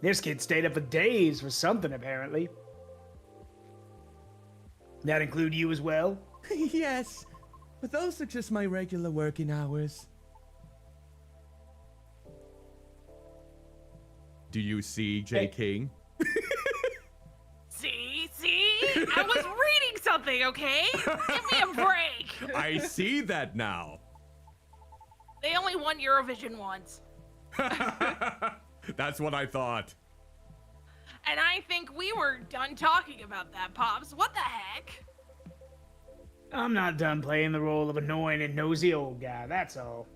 This kid stayed up for days for something, apparently. That include you as well? Yes, but those are just my regular working hours. Do you see, J. Hey. King? See? I was reading something, okay? Give me a break. I see that now. They only won Eurovision once. That's what I thought. And I think we were done talking about that, Pops. What the heck? I'm not done playing the role of annoying and nosy old guy, that's all.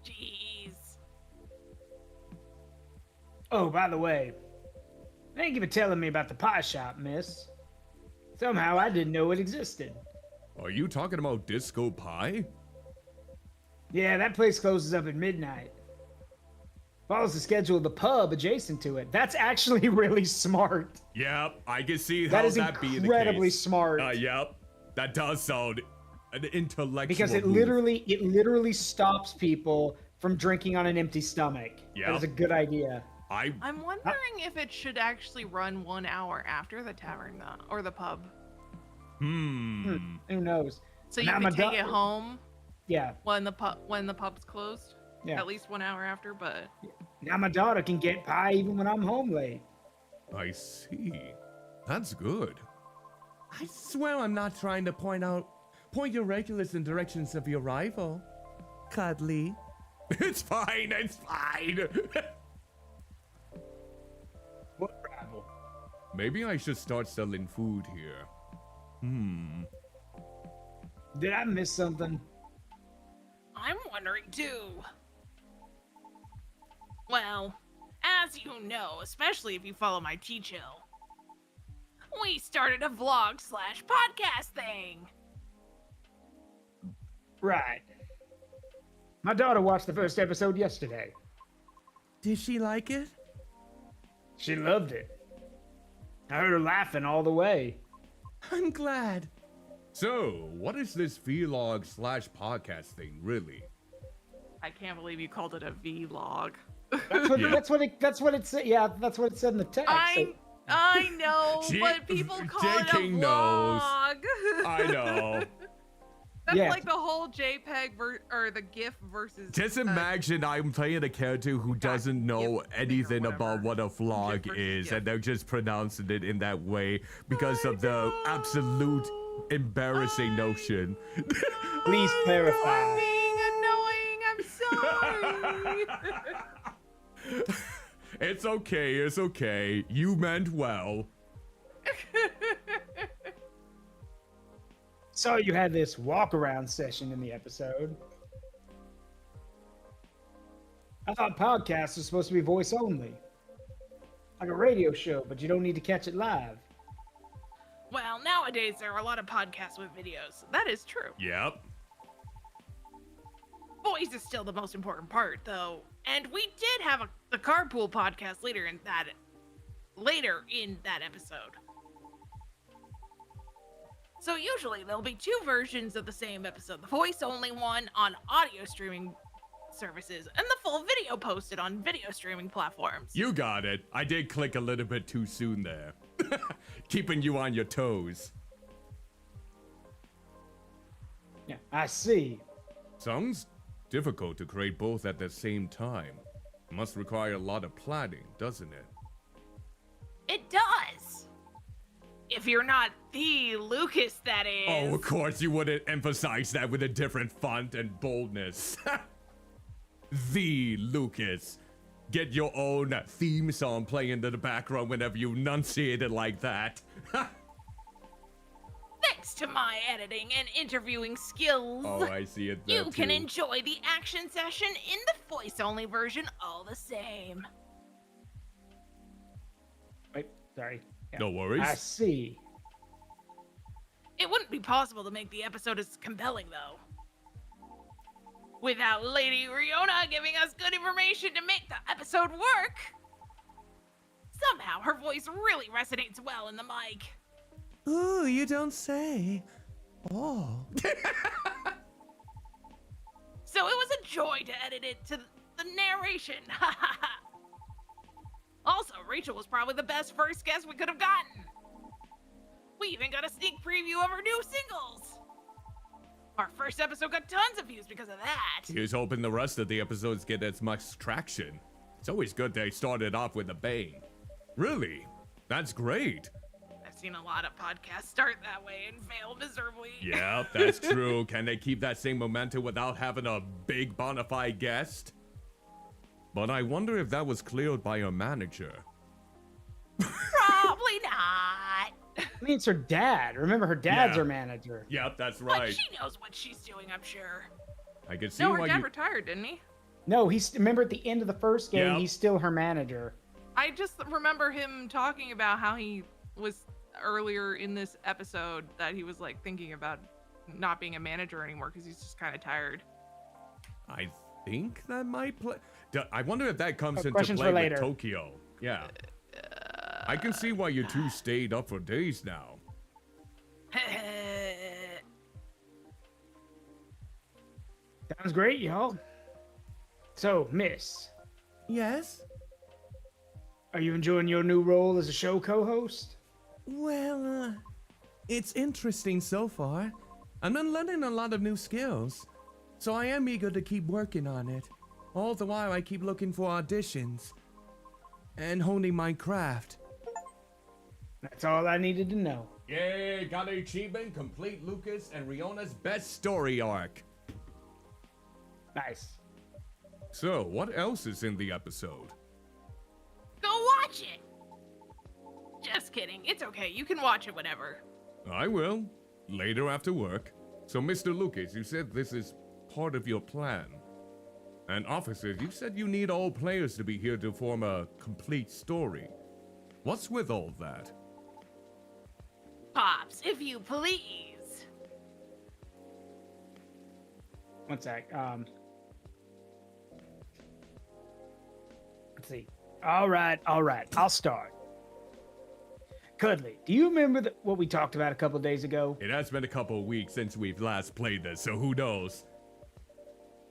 Jeez. Oh, by the way, thank you for telling me about the pie shop, miss. Somehow I didn't know it existed. Are you talking about Disco Pie? Yeah, that place closes up at midnight. Follows the schedule of the pub adjacent to it. That's actually really smart. Yep, I can see how That is that be the case. incredibly smart. Yep, that does sound an intellectual because it move. literally stops people from drinking on an empty stomach. Yep. That is a good idea. I'm wondering if it should actually run 1 hour after the tavern or the pub. Who knows? So you Now can my take da- it home Yeah. when the pub's closed. Yeah. At least 1 hour after, but Now my daughter can get pie even when I'm home late. I see. That's good. I swear I'm not trying to point your regulars in directions of your rival. Cuddly. It's fine, it's fine. What rival? Maybe I should start selling food here. Did I miss something? I'm wondering too. Well, as you know, especially if you follow my Chill, we started a vlog/podcast thing. Right. My daughter watched the first episode yesterday. Did she like it? She loved it. I heard her laughing all the way. I'm glad. So, what is this vlog/podcast thing, really? I can't believe you called it a vlog. Yeah. That's what it said. Yeah, that's what it said in the text. I know, She- but people call it a JK knows. vlog. I know. That's Yeah. like the whole JPEG or the GIF versus. Just imagine I'm playing a character who doesn't know GIF anything thing or about what a vlog GIF versus is, GIF. and they're just pronouncing it in that way because of the absolute embarrassing notion. Please I'm clarify. being annoying. I'm sorry. It's okay, it's okay. You meant well. So you had this walk around session in the episode. I thought podcasts were supposed to be voice only. Like a radio show, but you don't need to catch it live. Well, nowadays there are a lot of podcasts with videos. That is true. Yep. Voice is still the most important part, though. And we did have the carpool podcast later in that episode. So usually there'll be 2 versions of the same episode: the voice only one on audio streaming services, and the full video posted on video streaming platforms. You got it. I did click a little bit too soon there. Keeping you on your toes. Yeah, I see. Sounds difficult to create both at the same time. Must require a lot of planning, doesn't it? It does. If you're not the Lucas, that is. Oh, of course you wouldn't emphasize that with a different font and boldness. The Lucas. Get your own theme song playing in the background whenever you enunciate it like that. Thanks to my editing and interviewing skills, Oh, I see it there you can too. enjoy the action session in the voice-only version all the same. Wait, sorry. Yeah. No worries. I see. It wouldn't be possible to make the episode as compelling, though, without Lady Riona giving us good information to make the episode work. Somehow, her voice really resonates well in the mic. Ooh, you don't say. Oh. So it was a joy to edit it to the narration. Also, Rachel was probably the best first guest we could have gotten. We even got a sneak preview of her new singles. Our first episode got tons of views because of that. Here's hoping the rest of the episodes get as much traction. It's always good they started off with a bang. Really? That's great. I've seen a lot of podcasts start that way and fail miserably. Yep, that's true. Can they keep that same momentum without having a big bona fide guest? But I wonder if that was cleared by your manager. Probably not. I mean, it's her dad. Remember, her dad's Yeah. her manager. Yep, that's But right. she knows what she's doing, I'm sure. I can see No, her why dad you... retired, didn't he? No, remember at the end of the first game, Yep. he's still her manager. I just remember him talking about how he was earlier in this episode that he was like thinking about not being a manager anymore because he's just kind of tired. I think that might play... I wonder if that comes into questions play for with later. Tokyo. Yeah. I can see why you two stayed up for days now. Sounds great, y'all. So, Miss, Yes? are you enjoying your new role as a show co-host? Well, it's interesting so far. I'm learning a lot of new skills, so I am eager to keep working on it. All the while, I keep looking for auditions and honing my craft. That's all I needed to know. Yay, got an achievement, complete Lucas and Riona's best story arc. Nice. So, what else is in the episode? Go watch it. Just kidding. It's okay. You can watch it whenever. I will, later after work. So, Mr. Lucas, you said this is part of your plan. And officers, you said you need all players to be here to form a complete story. What's with all that? Pops, if you please. One sec. Let's see. All right. I'll start. Cuddly, do you remember what we talked about a couple days ago? It has been a couple of weeks since we've last played this, so who knows?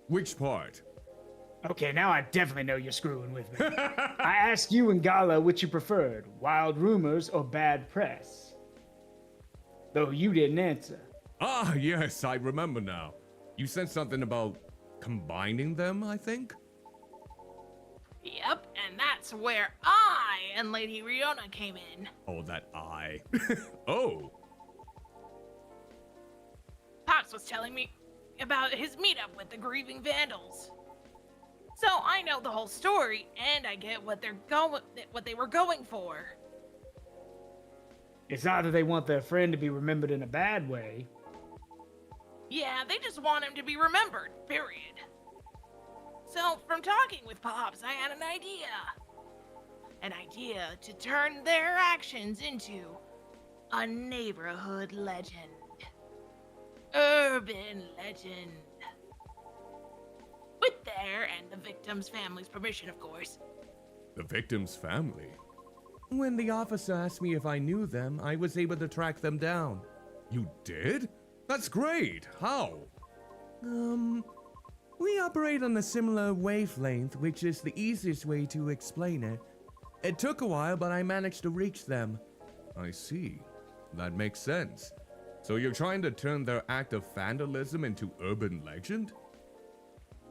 Which part? Okay, now I definitely know you're screwing with me. I asked you and Gala which you preferred, wild rumors or bad press. Though you didn't answer. Ah, yes, I remember now. You said something about combining them, I think? Yep, and that's where I and Lady Riona came in. Oh, that I. Oh. Pops was telling me about his meetup with the grieving vandals. So I know the whole story, and I get what they were going for. It's not that they want their friend to be remembered in a bad way. Yeah, they just want him to be remembered, period. So, from talking with Pops, I had an idea. An idea to turn their actions into a neighborhood legend. Urban legend. With their and the victim's family's permission, of course. The victim's family? When the officer asked me if I knew them, I was able to track them down. You did? That's great. How? We operate on a similar wavelength, which is the easiest way to explain it. It took a while, but I managed to reach them. I see. That makes sense. So you're trying to turn their act of vandalism into urban legend?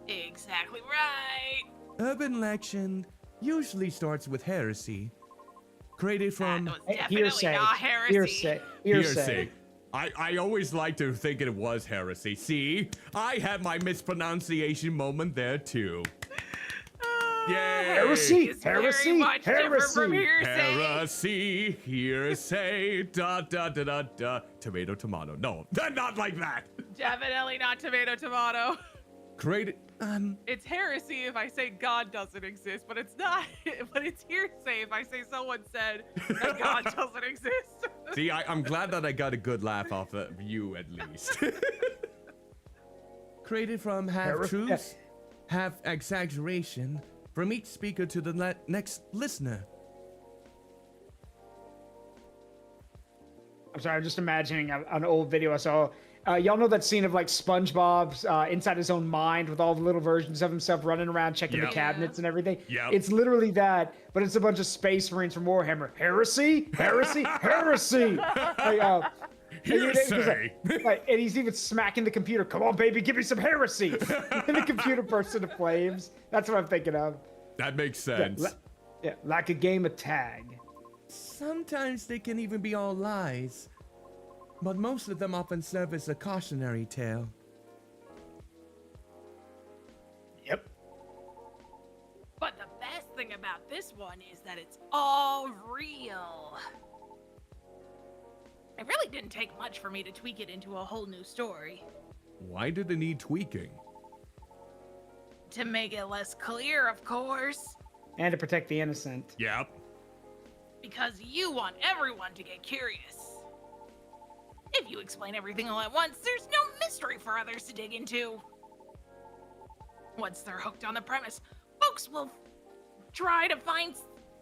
Exactly right. Urban legend usually starts with heresy. Created from... That was definitely Hearsay. not heresy. Hearsay. I always like to think it was heresy. See? I had my mispronunciation moment there too. Yay! Heresy! It's very much different from hearsay. Hearsay, da. Tomato, tomato. No, not like that. Definitely not tomato, tomato. Created, It's heresy if I say God doesn't exist, but it's not. But it's hearsay if I say someone said that God doesn't exist. see, I'm glad that I got a good laugh off of you at least. Created from half truths, half exaggeration, from each speaker to the next listener. I'm sorry, I'm just imagining an old video I saw. Y'all know that scene of like SpongeBob's inside his own mind with all the little versions of himself running around checking the cabinets and everything? Yep. It's literally that, but it's a bunch of space marines from Warhammer. Heresy? Heresy? Heresy! Hearsay. And he's even smacking the computer. Come on, baby, give me some heresy! And the computer bursts into flames. That's what I'm thinking of. That makes sense. Yeah, like a game of tag. Sometimes they can even be all lies, but most of them often serve as a cautionary tale. Yep. But the best thing about this one is that it's all real. It really didn't take much for me to tweak it into a whole new story. Why did it need tweaking? To make it less clear, of course. And to protect the innocent. Yep. Because you want everyone to get curious. If you explain everything all at once, there's no mystery for others to dig into. Once they're hooked on the premise, folks will try to find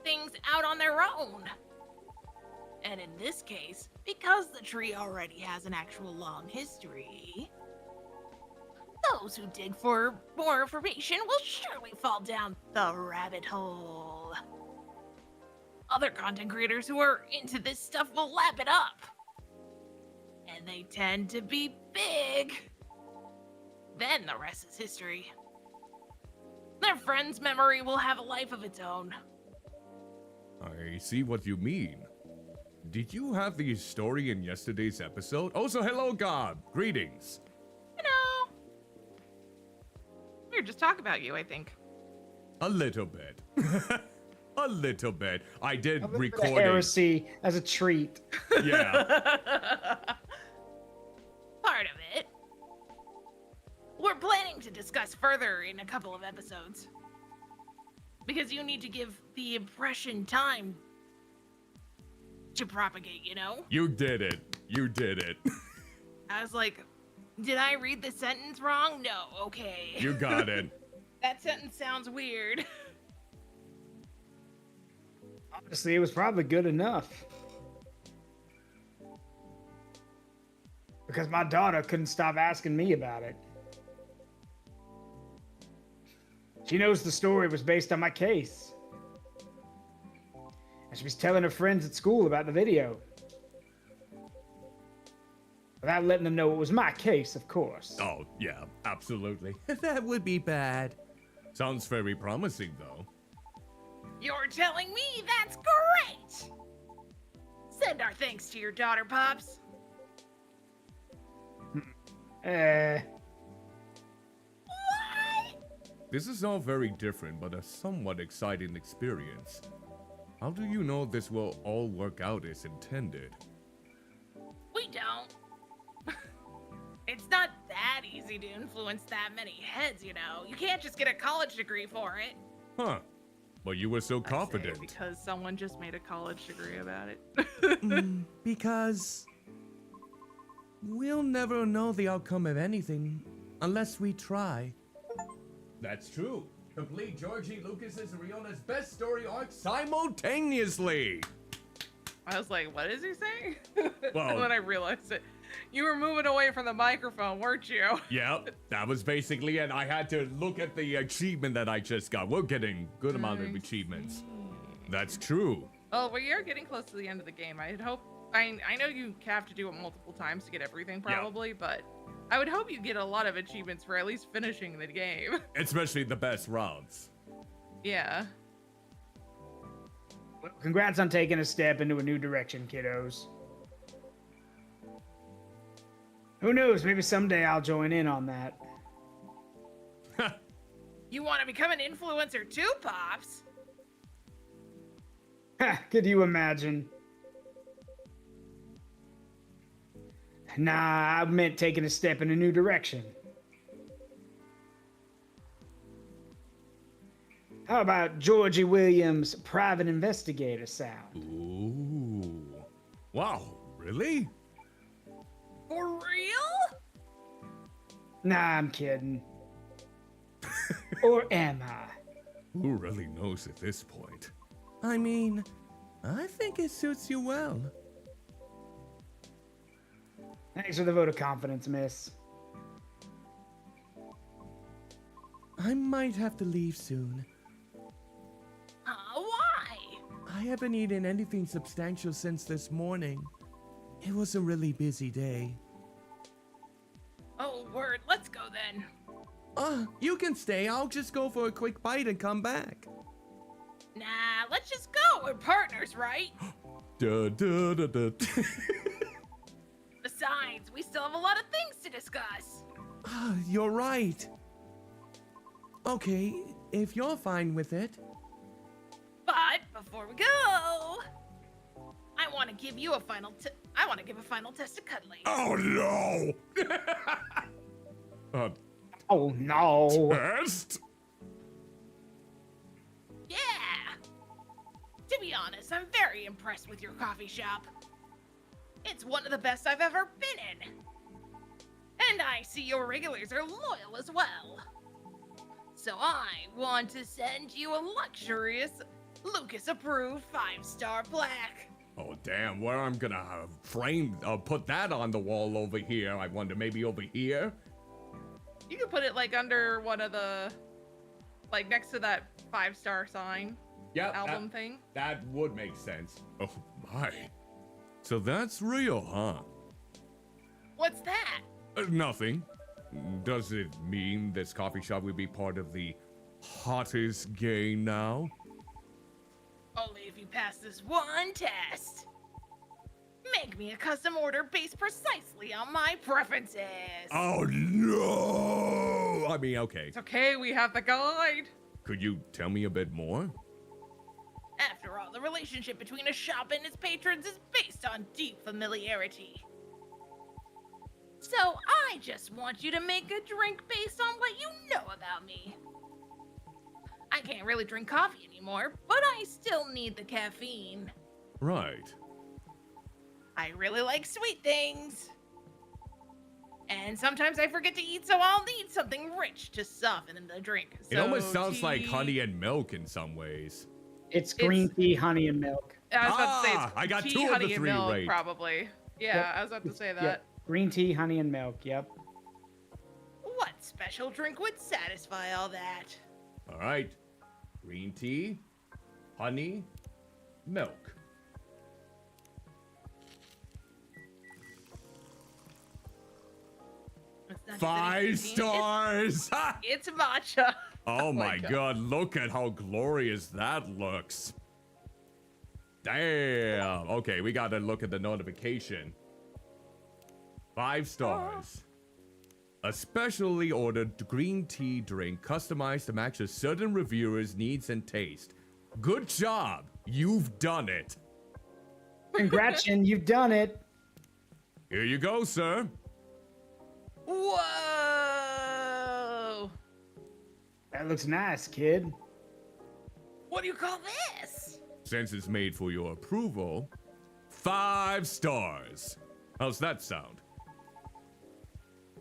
things out on their own. And in this case, because the tree already has an actual long history, the those who dig for more information will surely fall down the rabbit hole. Other content creators who are into this stuff will lap it up. And they tend to be big. Then the rest is history. Their friend's memory will have a life of its own. I see what you mean. Did you have the story in yesterday's episode? Also, hello, Gob. Greetings. Hello. We were just talking about you, I think. A little bit. A little bit. I did A little bit of record it. heresy as a treat. Yeah. Part of it. We're planning to discuss further in a couple of episodes. Because you need to give the impression time to propagate, you know? You did it. You did it. I was like, did I read the sentence wrong? No, okay. You got it. That sentence sounds weird. Honestly, it was probably good enough. Because my daughter couldn't stop asking me about it. She knows the story was based on my case. And she was telling her friends at school about the video. Without letting them know it was my case, of course. Oh, yeah, absolutely. That would be bad. Sounds very promising, though. You're telling me that's great! Send our thanks to your daughter, Pops. Eh. What? This is all very different, but a somewhat exciting experience. How do you know this will all work out as intended? We don't. It's not that easy to influence that many heads, you know. You can't just get a college degree for it. Huh. But you were so I say confident. because someone just made a college degree about it. Because we'll never know the outcome of anything unless we try. That's true. Complete Georgie Lucas's and Riona's best story arc simultaneously. I was like, what is he saying? Well- And then I realized it. You were moving away from the microphone, weren't you? Yep, that was basically it. I had to look at the achievement that I just got. We're getting good amount of achievements. That's true. Well, we are getting close to the end of the game. I'd hope. I know you have to do it multiple times to get everything, probably, but I would hope you get a lot of achievements for at least finishing the game. Especially the best rounds. Yeah. Well, congrats on taking a step into a new direction, kiddos. Who knows? Maybe someday I'll join in on that. You want to become an influencer too, Pops? Ha, could you imagine? Nah, I meant taking a step in a new direction. How about Georgie Williams' private investigator sound? Ooh. Wow, really? For real? Nah, I'm kidding. Or am I? Who really knows at this point? I mean, I think it suits you well. Thanks for the vote of confidence, miss. I might have to leave soon. Why? I haven't eaten anything substantial since this morning. It was a really busy day. Oh, word. Let's go then. You can stay. I'll just go for a quick bite and come back. Nah, let's just go. We're partners, right? Besides, we still have a lot of things to discuss. You're right. Okay, if you're fine with it. But before we go, I want to give you a final test to Cuddly. Oh no! Oh no. Test? Yeah. To be honest, I'm very impressed with your coffee shop. It's one of the best I've ever been in. And I see your regulars are loyal as well. So I want to send you a luxurious, Lucas-approved 5-star plaque. Oh damn, where I'm gonna put that on the wall over here. I wonder, maybe over here? You could put it like under one of the, like next to that 5-star sign Yeah, album thing. that would make sense. Oh my. So that's real, huh? What's that? Nothing. Does it mean this coffee shop will be part of the hottest gang now? Only if you pass this one test. Make me a custom order based precisely on my preferences. Oh no! I mean, okay. It's okay, we have the guide. Could you tell me a bit more? After all, the relationship between a shop and its patrons is based on deep familiarity. So I just want you to make a drink based on what you know about me. I can't really drink coffee anymore, but I still need the caffeine. Right. I really like sweet things. And sometimes I forget to eat, so I'll need something rich to soften the drink. It almost sounds tea. like honey and milk in some ways. It's green tea, honey, and milk. I was about to say it's I got tea, 2 of the honey, 3 and milk, right. probably. Yeah, Yep. I was about to say that. Yep. Green tea, honey, and milk. Yep. What special drink would satisfy all that? All right. Green tea, honey, milk. It's not just 5 any green tea, stars! Ha! It's matcha. Oh my God. god, look at how glorious that looks. Damn. Okay, we gotta look at the notification. 5 stars. A specially ordered green tea drink customized to match a certain reviewer's needs and taste. Good job. You've done it. Congrats, you've done it. Here you go, sir. Whoa! That looks nice, kid. What do you call this? Since it's made for your approval, 5 stars. How's that sound?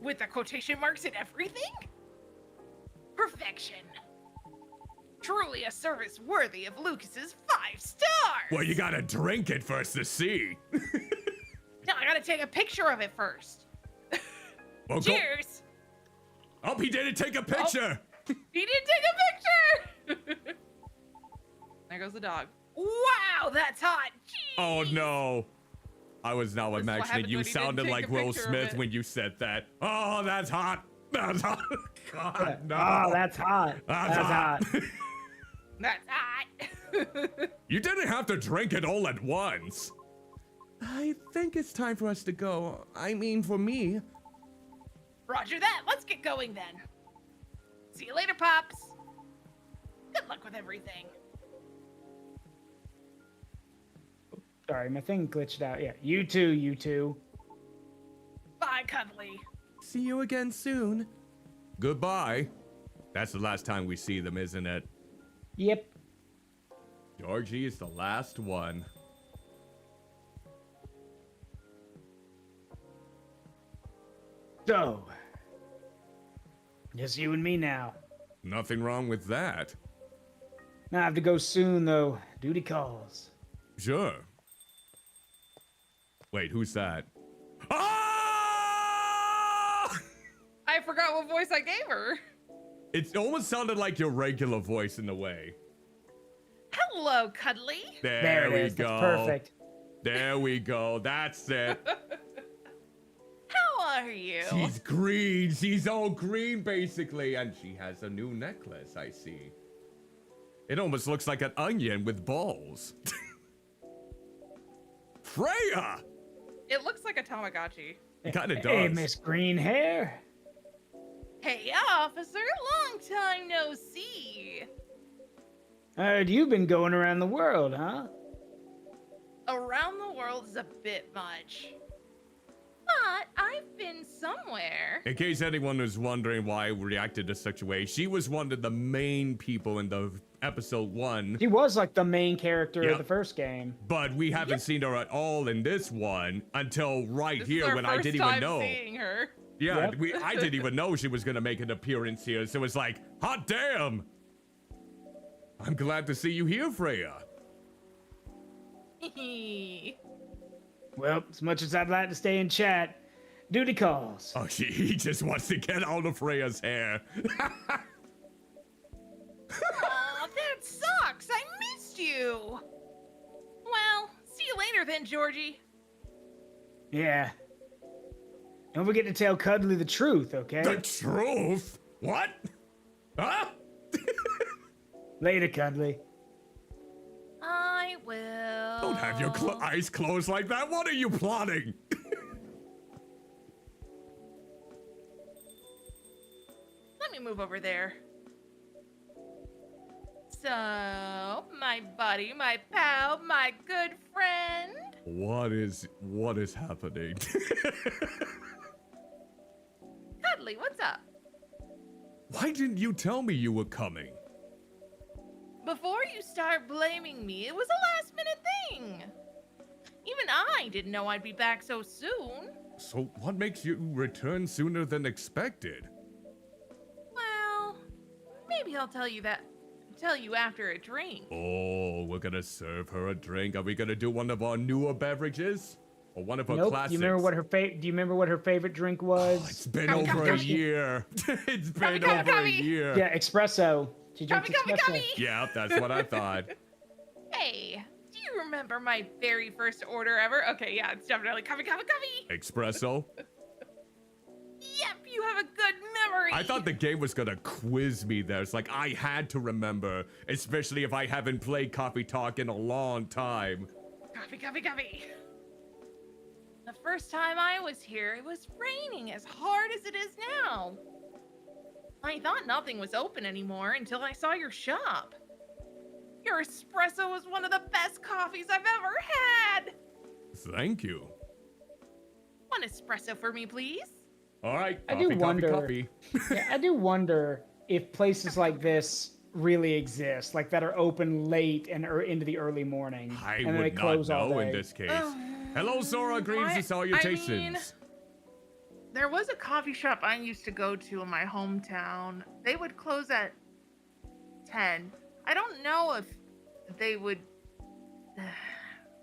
With the quotation marks and everything? Perfection. Truly a service worthy of Lucas's 5 stars. Well, you gotta drink it first to see. No, I gotta take a picture of it first. Well, Cheers. Oh, he didn't take a picture. He didn't take a picture. There goes the dog. Wow, that's hot. Jeez. Oh no. I was now This is what imagining happens you when he didn't sounded take like a Will picture of Smith it. when you said that. Oh, that's hot. That's hot. God, no. Oh, that's hot. That's That's hot. hot. That's hot. You didn't have to drink it all at once. I think it's time for us to go. I mean, for me. Roger that. Let's get going then. See you later, Pops. Good luck with everything. Sorry, my thing glitched out. Yeah, you too, you two. Bye, Cuddly. See you again soon. Goodbye. That's the last time we see them, isn't it? Yep. Georgie is the last one. So, just you and me now. Nothing wrong with that. Now I have to go soon, though. Duty calls. Sure. Wait, who's that? Ah! I forgot what voice I gave her. It almost sounded like your regular voice in a way. Hello, Cuddly. There we it is. go. That's perfect. There we go. That's it. How are you? She's green. She's all green, basically. And she has a new necklace, I see. It almost looks like an onion with balls. Freya! It looks like a Tamagotchi. It kind of does. Hey, Miss Green Hair. Hey, officer. Long time no see. Heard you've been going around the world, huh? Around the world is a bit much. But I've been somewhere. In case anyone was wondering why I reacted to such a way, she was one of the main people in the episode 1. She was like the main character Yep. of the first game. But we haven't seen her at all in this one until right This here is our when first I didn't time even know. seeing her. Yeah, Yep. I didn't even know she was gonna make an appearance here. So it's like, hot damn! I'm glad to see you here, Freya. Well, as much as I'd like to stay and chat, Duty calls. Oh, he just wants to get out of Freya's hair. Aw, that sucks. I missed you. Well, see you later then, Georgie. Yeah. Don't forget to tell Cuddly the truth, okay? The truth? What? Huh? Later, Cuddly. I will. Don't have your eyes closed like that. What are you plotting? Let me move over there. So, my buddy, my pal, my good friend. What is happening? Cuddly, what's up? Why didn't you tell me you were coming? Before you start blaming me, it was a last minute thing. Even I didn't know I'd be back so soon. So what makes you return sooner than expected? Well, maybe I'll tell you after a drink. Oh, we're gonna serve her a drink. Are we gonna do one of our newer beverages? Or one of her Nope. classics? Do you remember what her favorite drink was? Oh, it's been Come, over come, a come. year. It's been Come, over a come. year. Yeah, espresso. She drinks Coffee, espresso. coffee. Yeah, that's what I thought. Hey, do you remember my very first order ever? Okay, yeah, it's definitely coffee. Espresso? Yep, you have a good memory. I thought the game was gonna quiz me there. It's like I had to remember, especially if I haven't played Coffee Talk in a long time. Coffee. The first time I was here, it was raining as hard as it is now. I thought nothing was open anymore until I saw your shop. Your espresso was one of the best coffees I've ever had. Thank you. One espresso for me, please. All right, I coffee, do wonder. coffee. Yeah, I do wonder if places like this really exist, like that are open late and into the early morning. I and then they would not close all know in day. this case. Hello, Sora. Greetings and salutations. There was a coffee shop I used to go to in my hometown. They would close at 10. I don't know if they would...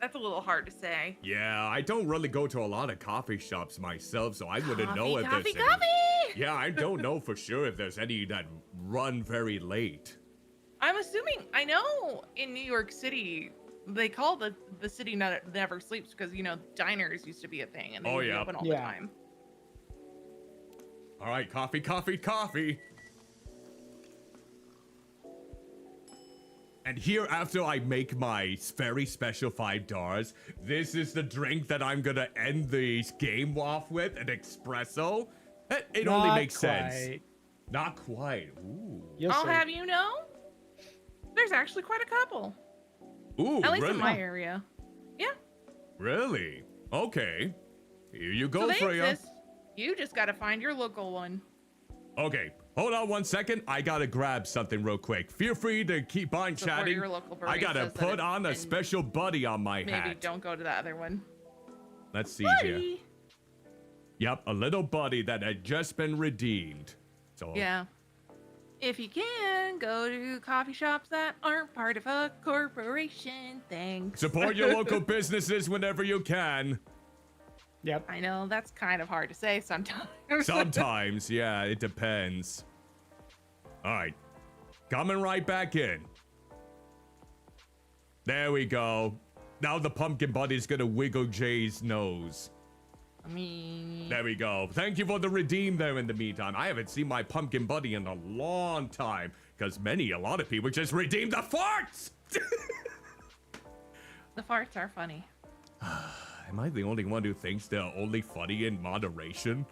That's a little hard to say. Yeah, I don't really go to a lot of coffee shops myself, so I wouldn't know if there's any. Coffee! Yeah, I don't know for sure if there's any that run very late. I'm assuming, I know in New York City, they call the city never sleeps because, you know, diners used to be a thing and they would be open all the time. All right, coffee. And here, after I make my very special $5, this is the drink that I'm gonna end the game off with, an espresso. It only makes sense. Not quite. Ooh. I'll have you know, there's actually quite a couple. Ooh, At least really? in my area. Yeah. Really? Okay. Here you go, So they Freya. exist. You just gotta find your local one. Okay, hold on 1 second. I gotta grab something real quick. Feel free to keep on Support chatting. your local I gotta baristas put that- on a and special buddy on my Maybe hat. don't go to the other one. Let's see here. Buddy. Yep, a little buddy that had just been redeemed. So Yeah. If you can, go to coffee shops that aren't part of a corporation. Thanks. support your local businesses whenever you can. Yep. I know that's kind of hard to say sometimes. Sometimes, yeah, it depends. All right, coming right back in. There we go. Now the pumpkin buddy's gonna wiggle Jay's nose. I mean, There we go. Thank you for the redeem there in the meantime. I haven't seen my pumpkin buddy in a long time because a lot of people just redeemed the farts. the farts are funny. Am I the only one who thinks they're only funny in moderation?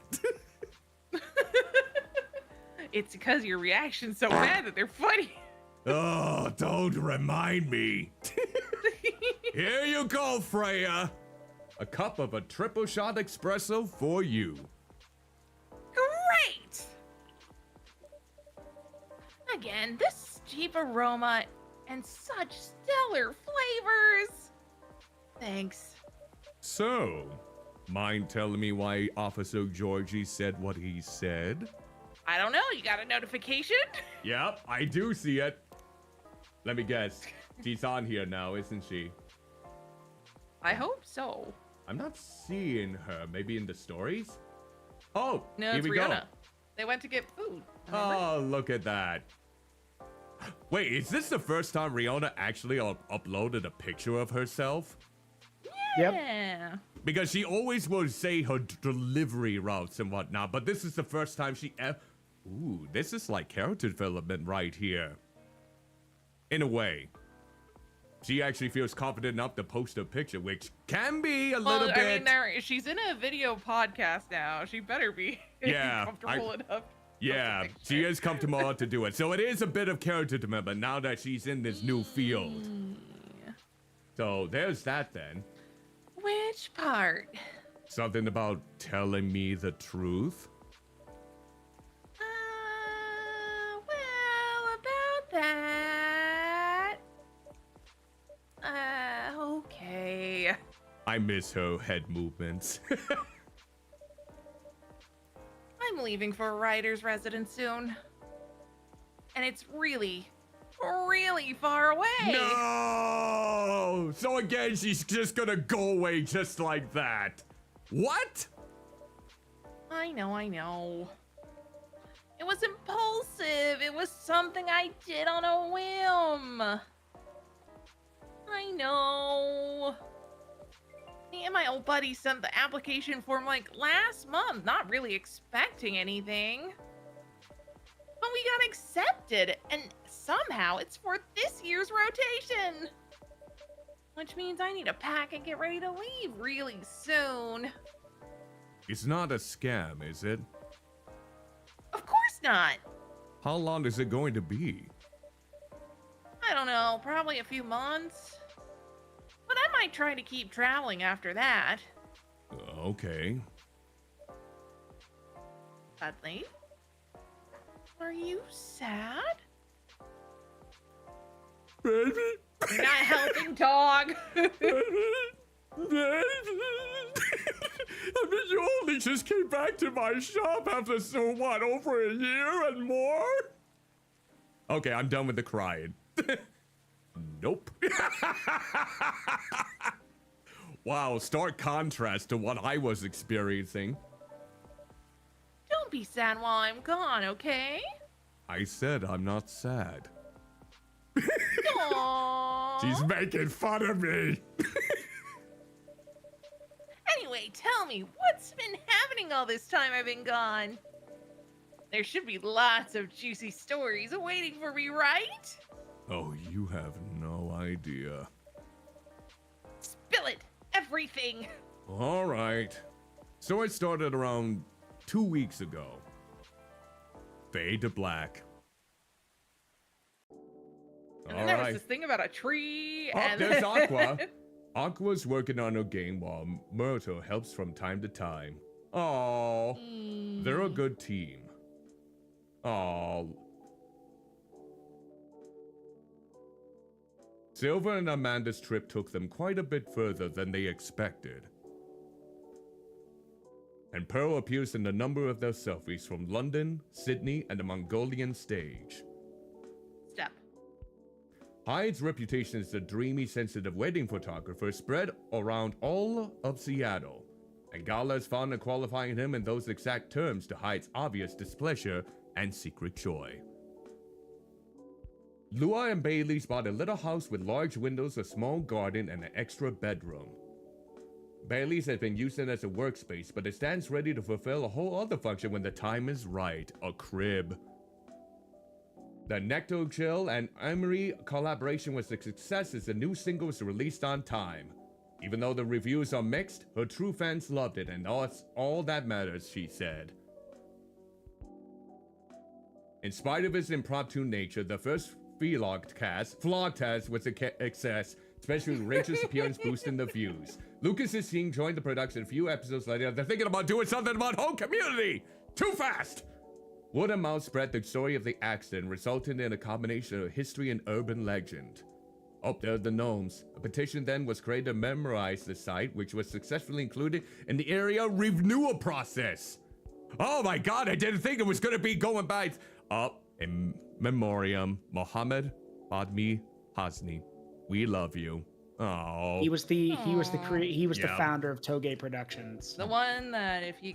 It's because your reaction's so bad that they're funny. Oh, don't remind me. Here you go, Freya. A cup of a triple shot espresso for you. Great! Again, this deep aroma and such stellar flavors. Thanks. So, mind telling me why Officer Georgie said what he said? I don't know, you got a notification? Yep, I do see it. Let me guess. She's on here now, isn't she? I hope so. I'm not seeing her. Maybe in the stories? Oh, No, here it's we Rihanna. go. They went to get food. Remember? Oh, look at that. Wait, is this the first time Rihanna actually uploaded a picture of herself? Yep. Yeah. Because she always will say her delivery routes and whatnot, but this is the first time she Ooh, this is like character development right here. In a way. She actually feels confident enough to post a picture, which can be a little bit... I mean, she's in a video podcast now. She better be comfortable enough. Yeah, she is comfortable to do it. So it is a bit of character development now that she's in this new field. So there's that then. Which part? Something about telling me the truth? Well, about that. Okay. I miss her head movements. I'm leaving for a writer's residence soon. And it's really, really far away. No! So again, she's just gonna go away just like that. What? I know. It was impulsive. It was something I did on a whim. I know. Me and my old buddy sent the application form like last month, not really expecting anything. But we got accepted, and somehow it's for this year's rotation. Which means I need to pack and get ready to leave really soon. It's not a scam, is it? Of course not. How long is it going to be? I don't know, probably a few months. But I might try to keep traveling after that. Okay. Dudley? Are you sad? Baby. You're not helping, dog. I mean, you only just came back to my shop after over a year and more? Okay, I'm done with the crying. Nope. Wow, stark contrast to what I was experiencing. Don't be sad while I'm gone, okay? I said I'm not sad. Aww. She's making fun of me. Anyway, tell me, what's been happening all this time I've been gone? There should be lots of juicy stories awaiting for me, right? Oh, you have no idea. Spill it! Everything! All right. So it started around 2 weeks ago. Fade to black. And then there was this thing about a tree, Oh, and there's Aqua. Aqua's working on her game while Myrtle helps from time to time. Oh, they're a good team. Oh. Silver and Amanda's trip took them quite a bit further than they expected. And Pearl appears in a number of their selfies from London, Sydney, and the Mongolian stage. Step. Hyde's reputation as a dreamy, sensitive wedding photographer spread around all of Seattle, and Gala is fond of qualifying him in those exact terms to Hyde's obvious displeasure and secret joy. Lua and Bailey's bought a little house with large windows, a small garden, and an extra bedroom. Bailey's has been used as a workspace, but it stands ready to fulfill a whole other function when the time is right, a crib. The Necto Chill and Emery collaboration was a success as the new single was released on time. Even though the reviews are mixed, her true fans loved it, and that's all that matters, she said. In spite of its impromptu nature, the first Vlogcast was a success, especially with Rachel's appearance boosting the views. Lucas's team joined the production a few episodes later. They're thinking about doing something about whole community! Too fast! Word of mouth spread the story of the accident, resulting in a combination of history and urban legend. Up there, the gnomes. A petition then was created to memorize the site, which was successfully included in the area renewal process. Oh my god, I didn't think it was gonna be going by. Up in memoriam, Mohammed Admi Hasni. We love you. Oh. He was the Yeah. founder of Toge Productions. The one that if you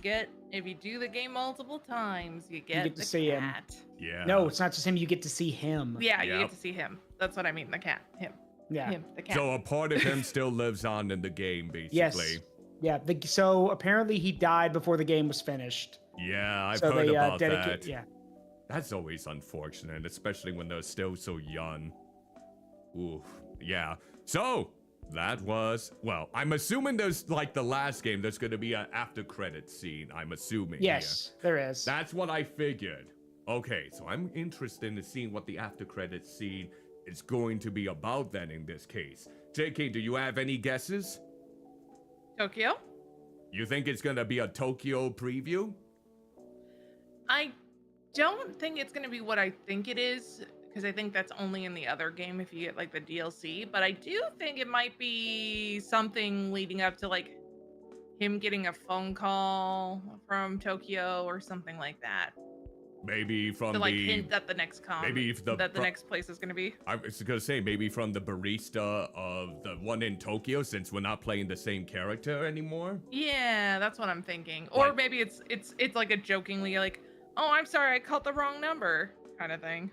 do the game multiple times, you get to the see him. cat. Yeah. No, it's not just him. You get to see him. Yeah, you Yep. get to see him. That's what I mean. The cat. Him. Yeah. Him. The cat. So a part of him still lives on in the game, basically. Yes. Yeah. So apparently he died before the game was finished. Yeah, I've so heard they about dedicate. that. Yeah. That's always unfortunate, especially when they're still so young. Oof. Yeah. So that was, well, I'm assuming there's like the last game, there's going to be an after credit scene. I'm assuming. Yes, there is. That's what I figured. Okay, so I'm interested in seeing what the after credit scene is going to be about then in this case. JK, do you have any guesses? Tokyo. You think it's going to be a Tokyo preview? I don't think it's going to be what I think it is, because I think that's only in the other game if you get like the DLC, but I do think it might be something leading up to like him getting a phone call from Tokyo or something like that. Maybe from To like the... hint that the next maybe if the next place is going to be. I was gonna say maybe from the barista of the one in Tokyo, since we're not playing the same character anymore. Yeah, that's what I'm thinking. Or Like- maybe it's like a jokingly like, "Oh, I'm sorry, I called the wrong number," kind of thing.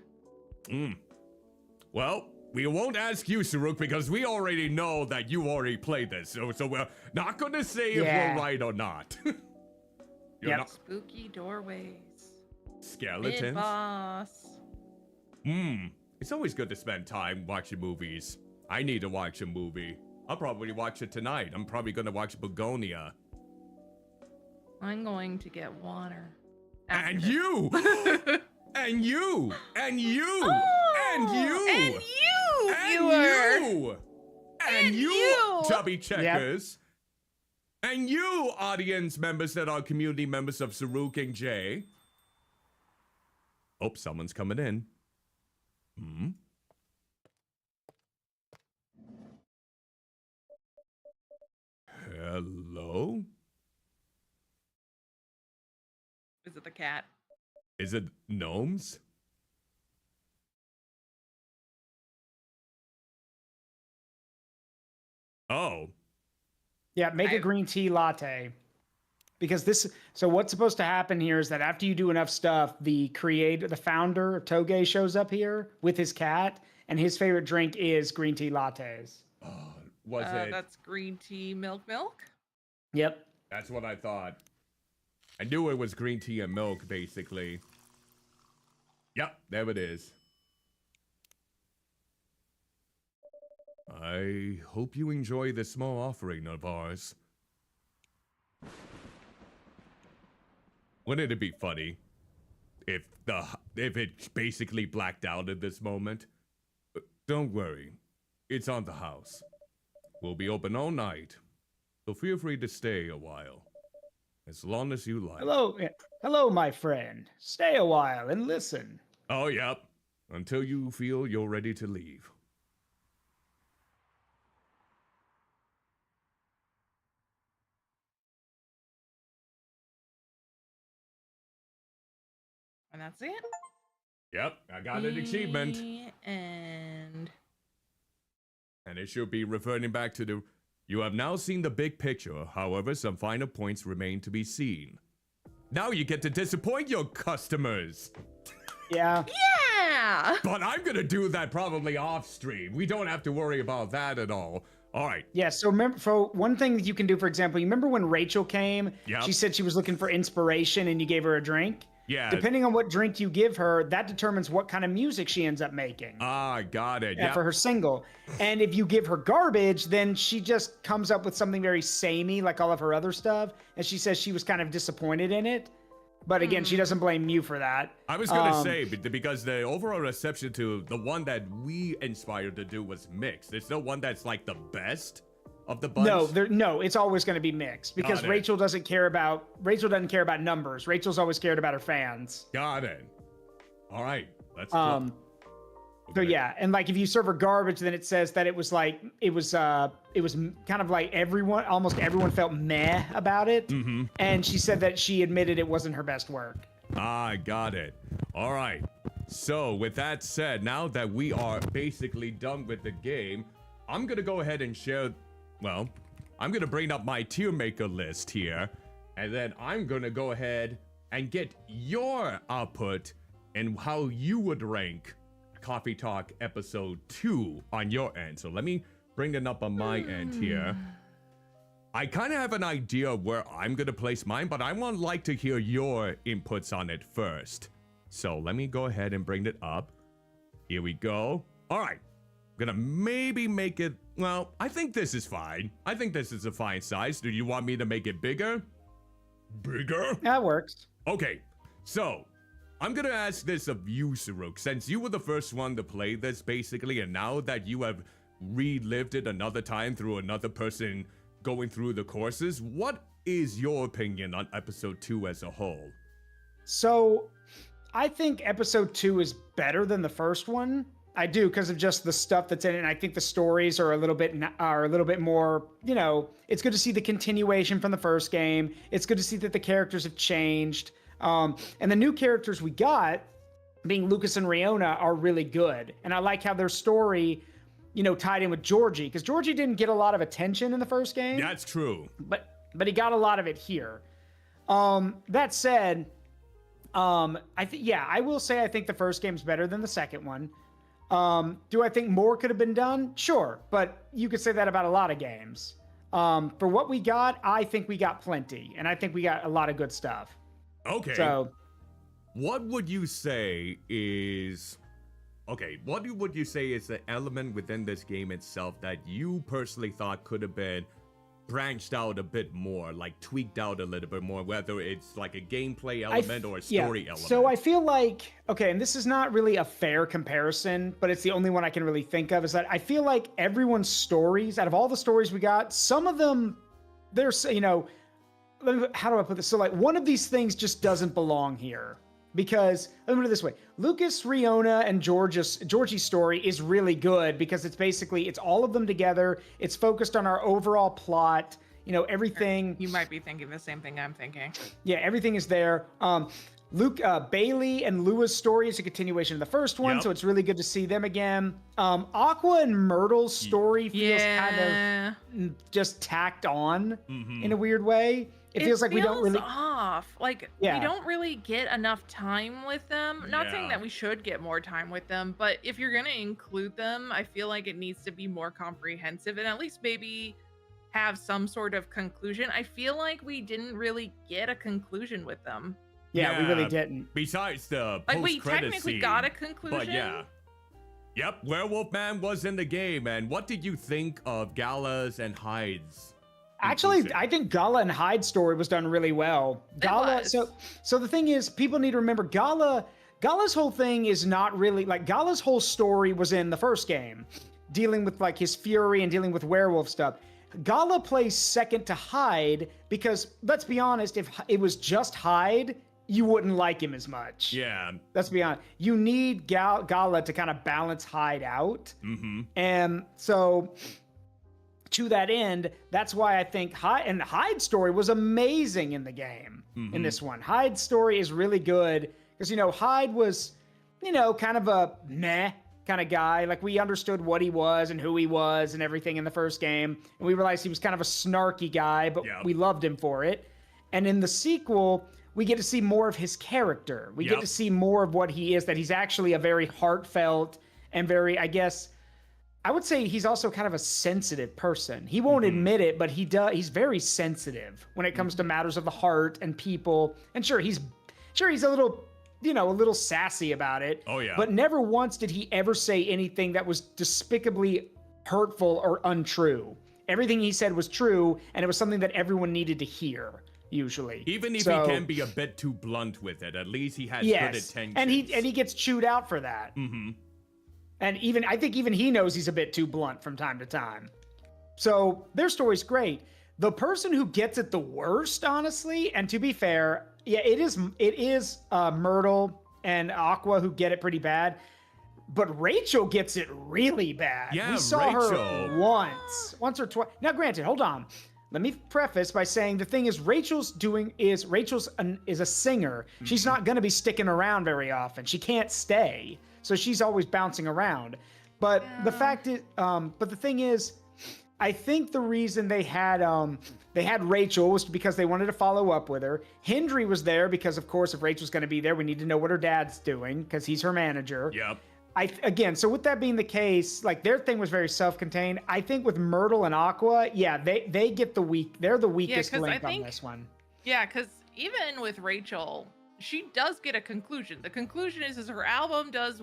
Well, we won't ask you, Saruk, because we already know that you already played this, so we're not gonna say if Yeah. we're right or not. You're Yep. not Spooky doorways. skeletons. Mid-boss. It's always good to spend time watching movies. I need to watch a movie. I'll probably watch it tonight. I'm probably gonna watch Begonia. I'm going to get water. And after you! this. And you! And you! Oh, And you! And you, And viewer! you! And And you, you! chubby checkers! And you, audience members that are community members of Saruk and Jay. Oh, someone's coming in. Hello? Is it the cat? Is it gnomes? Oh. Yeah, make a I- green tea latte. Because so what's supposed to happen here is that after you do enough stuff, the founder of Toge shows up here with his cat, and his favorite drink is green tea lattes. Was it? That's green tea milk. Yep. That's what I thought. I knew it was green tea and milk, basically. Yep, there it is. I hope you enjoy this small offering of ours. Wouldn't it be funny if it basically blacked out at this moment? Don't worry, it's on the house. We'll be open all night, so feel free to stay a while, as long as you like. Hello, my friend. Stay a while and listen. Oh, yep. Until you feel you're ready to leave. And that's it. Yep, I got an achievement. And And it should be reverting back to the... You have now seen the big picture, however, some final points remain to be seen. Now you get to disappoint your customers. Yeah. yeah. But I'm gonna do that probably off stream. We don't have to worry about that at all. All right. Yeah, so remember, for one thing that you can do, for example, you remember when Rachel came? Yep. She said she was looking for inspiration and you gave her a drink? Yeah. Depending on what drink you give her, that determines what kind of music she ends up making. Ah, got it. For her single. And if you give her garbage, then she just comes up with something very samey, like all of her other stuff. And she says she was kind of disappointed in it. But again, she doesn't blame you for that. I was gonna say, because the overall reception to the one that we inspired to do was mixed. There's no one that's like the best of the bunch. No, it's always going to be mixed because Got it. Rachel doesn't care about numbers. Rachel's always cared about her fans. Got it. All right. Let's So yeah, and like if you serve her garbage, then it says that it was kind of like almost everyone felt meh about it. Mm-hmm. And she said that she admitted it wasn't her best work. Ah, got it. All right. So with that said, now that we are basically done with the game, I'm gonna go ahead and share. Well, I'm gonna bring up my tier maker list here, and then I'm gonna go ahead and get your output and how you would rank Coffee Talk episode 2 on your end. So let me bring it up on my end here. I kind of have an idea of where I'm gonna place mine, but I would like to hear your inputs on it first. So let me go ahead and bring it up. Here we go. All right, gonna maybe make it, well, I think this is fine. I think this is a fine size. Do you want me to make it bigger? Bigger? That works. Okay, so I'm gonna ask this of you, Saruk, since you were the first one to play this basically, and now that you have relived it another time through another person going through the courses, what is your opinion on episode 2 as a whole? So I think episode 2 is better than the first one. I do, because of just the stuff that's in it. And I think the stories are a little bit more, you know, it's good to see the continuation from the first game. It's good to see that the characters have changed. And the new characters we got, being Lucas and Riona, are really good. And I like how their story, you know, tied in with Georgie, because Georgie didn't get a lot of attention in the first game. That's true. But he got a lot of it here. That said, I will say I think the first game's better than the second one. Do I think more could have been done? Sure, but you could say that about a lot of games. For what we got, I think we got plenty, and I think we got a lot of good stuff. Okay. So, what would you say is... Okay, what would you say is the element within this game itself that you personally thought could have been branched out a bit more, like tweaked out a little bit more, whether it's like a gameplay element or a story element? So I feel like, okay, and this is not really a fair comparison, but it's the only one I can really think of, is that I feel like everyone's stories, out of all the stories we got, some of them, there's, you know, how do I put this? So like one of these things just doesn't belong here. Because, let me put it this way, Lucas, Riona, and Georgie's story is really good because it's basically, it's all of them together. It's focused on our overall plot, you know, everything. You might be thinking the same thing I'm thinking. Yeah, everything is there. Bailey and Lua's story is a continuation of the first one, so it's really good to see them again. Aqua and Myrtle's story feels kind of just tacked on in a weird way. It feels like we don't really off. Like we don't really get enough time with them. Not saying that we should get more time with them, but if you're gonna include them, I feel like it needs to be more comprehensive and at least maybe have some sort of conclusion. I feel like we didn't really get a conclusion with them. Yeah, we really didn't. Besides the like we post-credit technically scene, got a conclusion. but yeah. Yep, Werewolf Man was in the game, and what did you think of Gala's and Hyde's? Actually, I think Gala and Hyde's story was done really well. Gala, so the thing is, people need to remember Gala's whole thing is not really like Gala's whole story was in the first game, dealing with like his fury and dealing with werewolf stuff. Gala plays second to Hyde because let's be honest, if it was just Hyde, you wouldn't like him as much. Yeah. Let's be honest. You need Gala to kind of balance Hyde out. And so to that end, that's why I think Hyde's story was amazing in the game, in this one. Hyde's story is really good because, you know, Hyde was, you know, kind of a meh kind of guy. Like, we understood what he was and who he was and everything in the first game. And we realized he was kind of a snarky guy, but we loved him for it. And in the sequel, we get to see more of his character. We get to see more of what he is, that he's actually a very heartfelt and very, I guess, I would say he's also kind of a sensitive person. He won't admit it, but he's very sensitive when it comes to matters of the heart and people. And sure, he's a little, you know, a little sassy about it. Oh, yeah. But never once did he ever say anything that was despicably hurtful or untrue. Everything he said was true, and it was something that everyone needed to hear, usually. Even if he can be a bit too blunt with it, at least he has good intentions. And he gets chewed out for that. And I think even he knows he's a bit too blunt from time to time. So their story's great. The person who gets it the worst, honestly, and to be fair, it is Myrtle and Aqua who get it pretty bad. But Rachel gets it really bad. Yeah, we saw Rachel. her once or twice. Now, granted, hold on. Let me preface by saying the thing is Rachel's a singer. She's not going to be sticking around very often. She can't stay. So she's always bouncing around. But the Yeah. fact is, but the thing is, I think the reason they had Rachel was because they wanted to follow up with her. Hendry was there because, of course, if Rachel's going to be there, we need to know what her dad's doing because he's her manager. Yep. Again, so with that being the case, like their thing was very self-contained. I think with Myrtle and Aqua, yeah, they get they're the weakest 'cause I link on think- this one. Yeah, because even with Rachel, she does get a conclusion. The conclusion is her album does,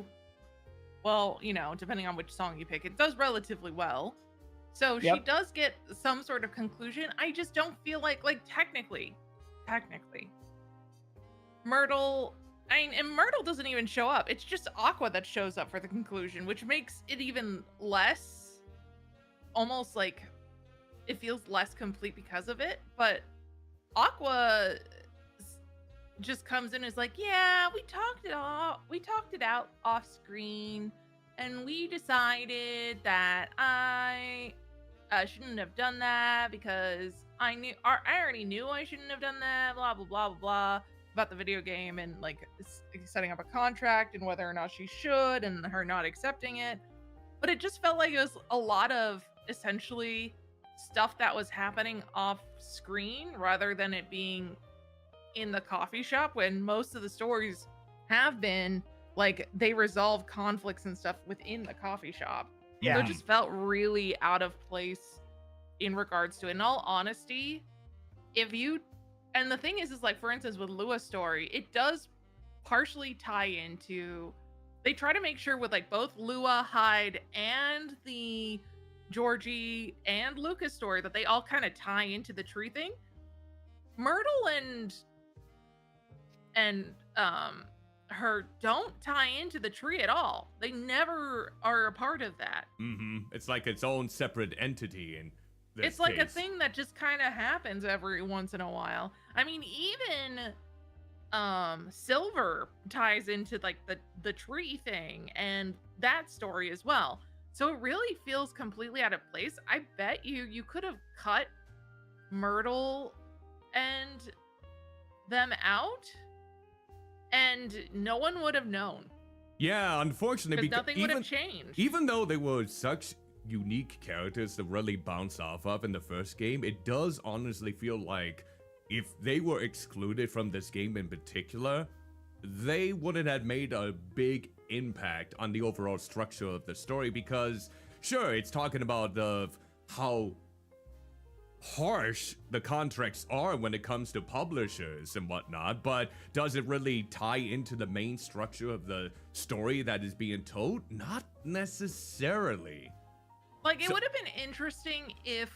well, you know, depending on which song you pick, it does relatively well. So she Yep. does get some sort of conclusion. I just don't feel like technically, Myrtle, and Myrtle doesn't even show up. It's just Aqua that shows up for the conclusion, which makes it even less, almost like it feels less complete because of it. But Aqua just comes in and is like, yeah, we talked it out off screen, and we decided that I shouldn't have done that because I already knew I shouldn't have done that, blah blah blah blah blah, about the video game and like setting up a contract and whether or not she should, and her not accepting it. But it just felt like it was a lot of essentially stuff that was happening off screen rather than it being in the coffee shop, when most of the stories have been like they resolve conflicts and stuff within the coffee shop. Yeah. So it just felt really out of place in regards to it. In all honesty, and the thing is like, for instance, with Lua's story, it does partially tie into, they try to make sure with like both Lua, Hyde, and the Georgie and Lucas story that they all kind of tie into the tree thing. Myrtle and her don't tie into the tree at all. They never are a part of that. It's like its own separate entity, and It's like a thing that just kind of happens every once in a while. I mean, even Silver ties into like the tree thing and that story as well. So it really feels completely out of place. I bet you could have cut Myrtle and them out and no one would have known. Yeah, unfortunately, Because nothing would have changed. Even though they were such unique characters to really bounce off of in the first game, it does honestly feel like if they were excluded from this game in particular, they wouldn't have made a big impact on the overall structure of the story, because sure, it's talking about how harsh the contracts are when it comes to publishers and whatnot, but does it really tie into the main structure of the story that is being told? Not necessarily. Like, it would have been interesting if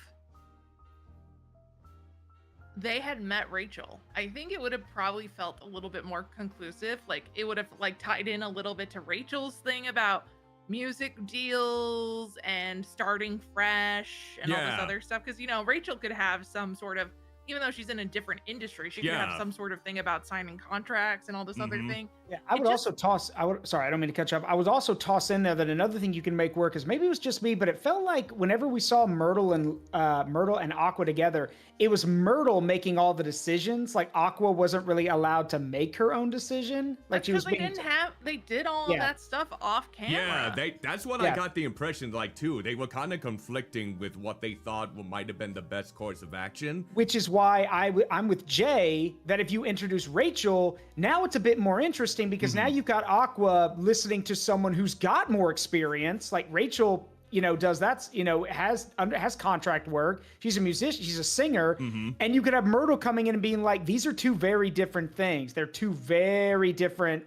they had met Rachel. I think it would have probably felt a little bit more conclusive. Like, it would have like tied in a little bit to Rachel's thing about music deals and starting fresh and all this other stuff. Because, you know, Rachel could have some sort of, even though she's in a different industry, she could have some sort of thing about signing contracts and all this other thing. Yeah, I would also toss, sorry, I don't mean to catch up. I would also toss in there that another thing you can make work is, maybe it was just me, but it felt like whenever we saw Myrtle and Aqua together, it was Myrtle making all the decisions. Like, Aqua wasn't really allowed to make her own decision. Like, she was being they did all of that stuff off camera. Yeah, that's what I got the impression like too. They were kind of conflicting with what they thought might have been the best course of action. Which is why I'm with Jay that if you introduce Rachel, now it's a bit more interesting, because now you've got Aqua listening to someone who's got more experience. Like, Rachel, you know, does that, you know, has contract work. She's a musician, she's a singer. And you could have Myrtle coming in and being like, these are two very different things. They're two very different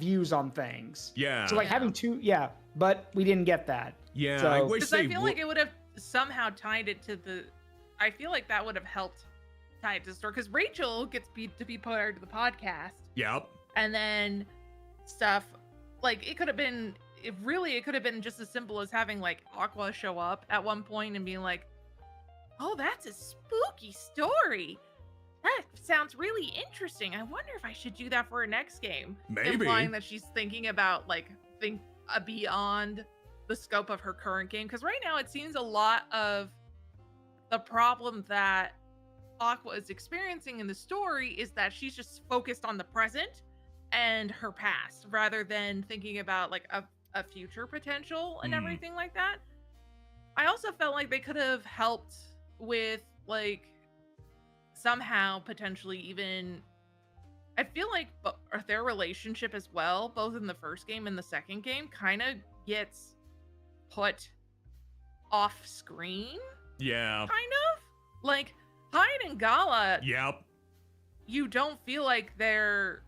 views on things. Yeah. So like having two, but we didn't get that. Yeah, So, I wish Because they I feel like it would have somehow tied it to I feel like that would have helped tie it to the story. Because Rachel gets to be part of the podcast. Yep. And then stuff like it could have been just as simple as having like Aqua show up at one point and being like, oh, that's a spooky story, that sounds really interesting, I wonder if I should do that for her next game. Maybe. Implying that she's thinking about beyond the scope of her current game, because right now it seems a lot of the problem that Aqua is experiencing in the story is that she's just focused on the present and her past rather than thinking about like a a future potential and Mhm. everything like that. I also felt like they could have helped with like somehow potentially even I feel like their relationship as well, both in the first game and the second game, kind of gets put off screen, Yeah. kind of. Like Hyde and Gala, Yep. you don't feel like they're.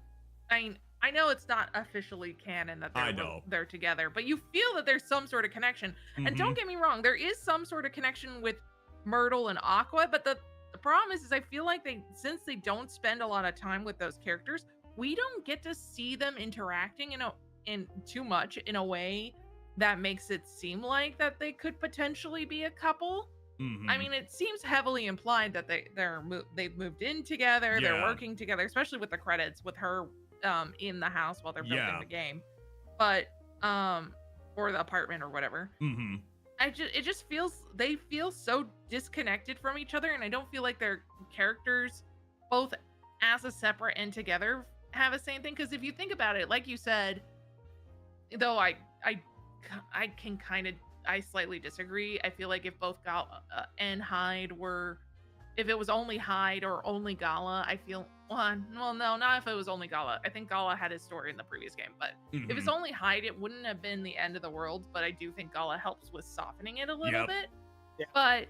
I mean, I know it's not officially canon that I know. they're together, but you feel that there's some sort of connection. And Mhm. don't get me wrong, there is some sort of connection with Myrtle and Aqua, but the problem is I feel like since they don't spend a lot of time with those characters, we don't get to see them interacting in too much in a way that makes it seem like that they could potentially be a couple. Mhm. I mean, it seems heavily implied that they've moved in together, they're Yeah. working together, especially with the credits with her in the house while they're building Yeah. the game. But or the apartment or whatever. Mhm. It just feels they feel so disconnected from each other, and I don't feel like their characters, both as a separate and together, have the same thing. Because if you think about it, like you said, though I can kind of I slightly disagree. I feel like if both Gala and Hyde were, if it was only Hyde or only Gala, I feel well, no, not if it was only Gala. I think Gala had his story in the previous game, but if it's Mhm. only Hyde, it wouldn't have been the end of the world. But I do think Gala helps with softening it a little Yep. bit. Yeah. But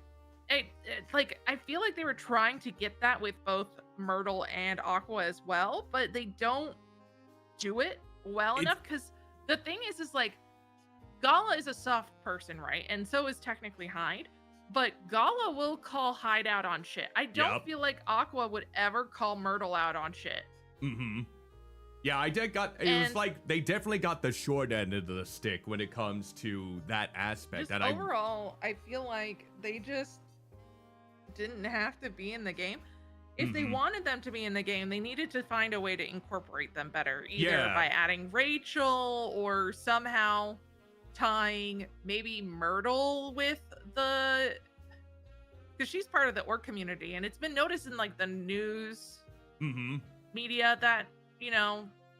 it like I feel like they were trying to get that with both Myrtle and Aqua as well, but they don't do it well It's- enough. Because the thing is like Gala is a soft person, right? And so is technically Hyde. But Gala will call Hyde out on shit. I don't Yep. feel like Aqua would ever call Myrtle out on shit. Mhm. Yeah, I did got. It was And- like they definitely got the short end of the stick when it comes to that aspect. Just That overall, I feel like they just didn't have to be in the game. If they Mhm. wanted them to be in the game, they needed to find a way to incorporate them better, either Yeah. by adding Rachel or somehow tying maybe Myrtle with the, because she's part of the orc community, and it's been noticed in like the news Mhm. media that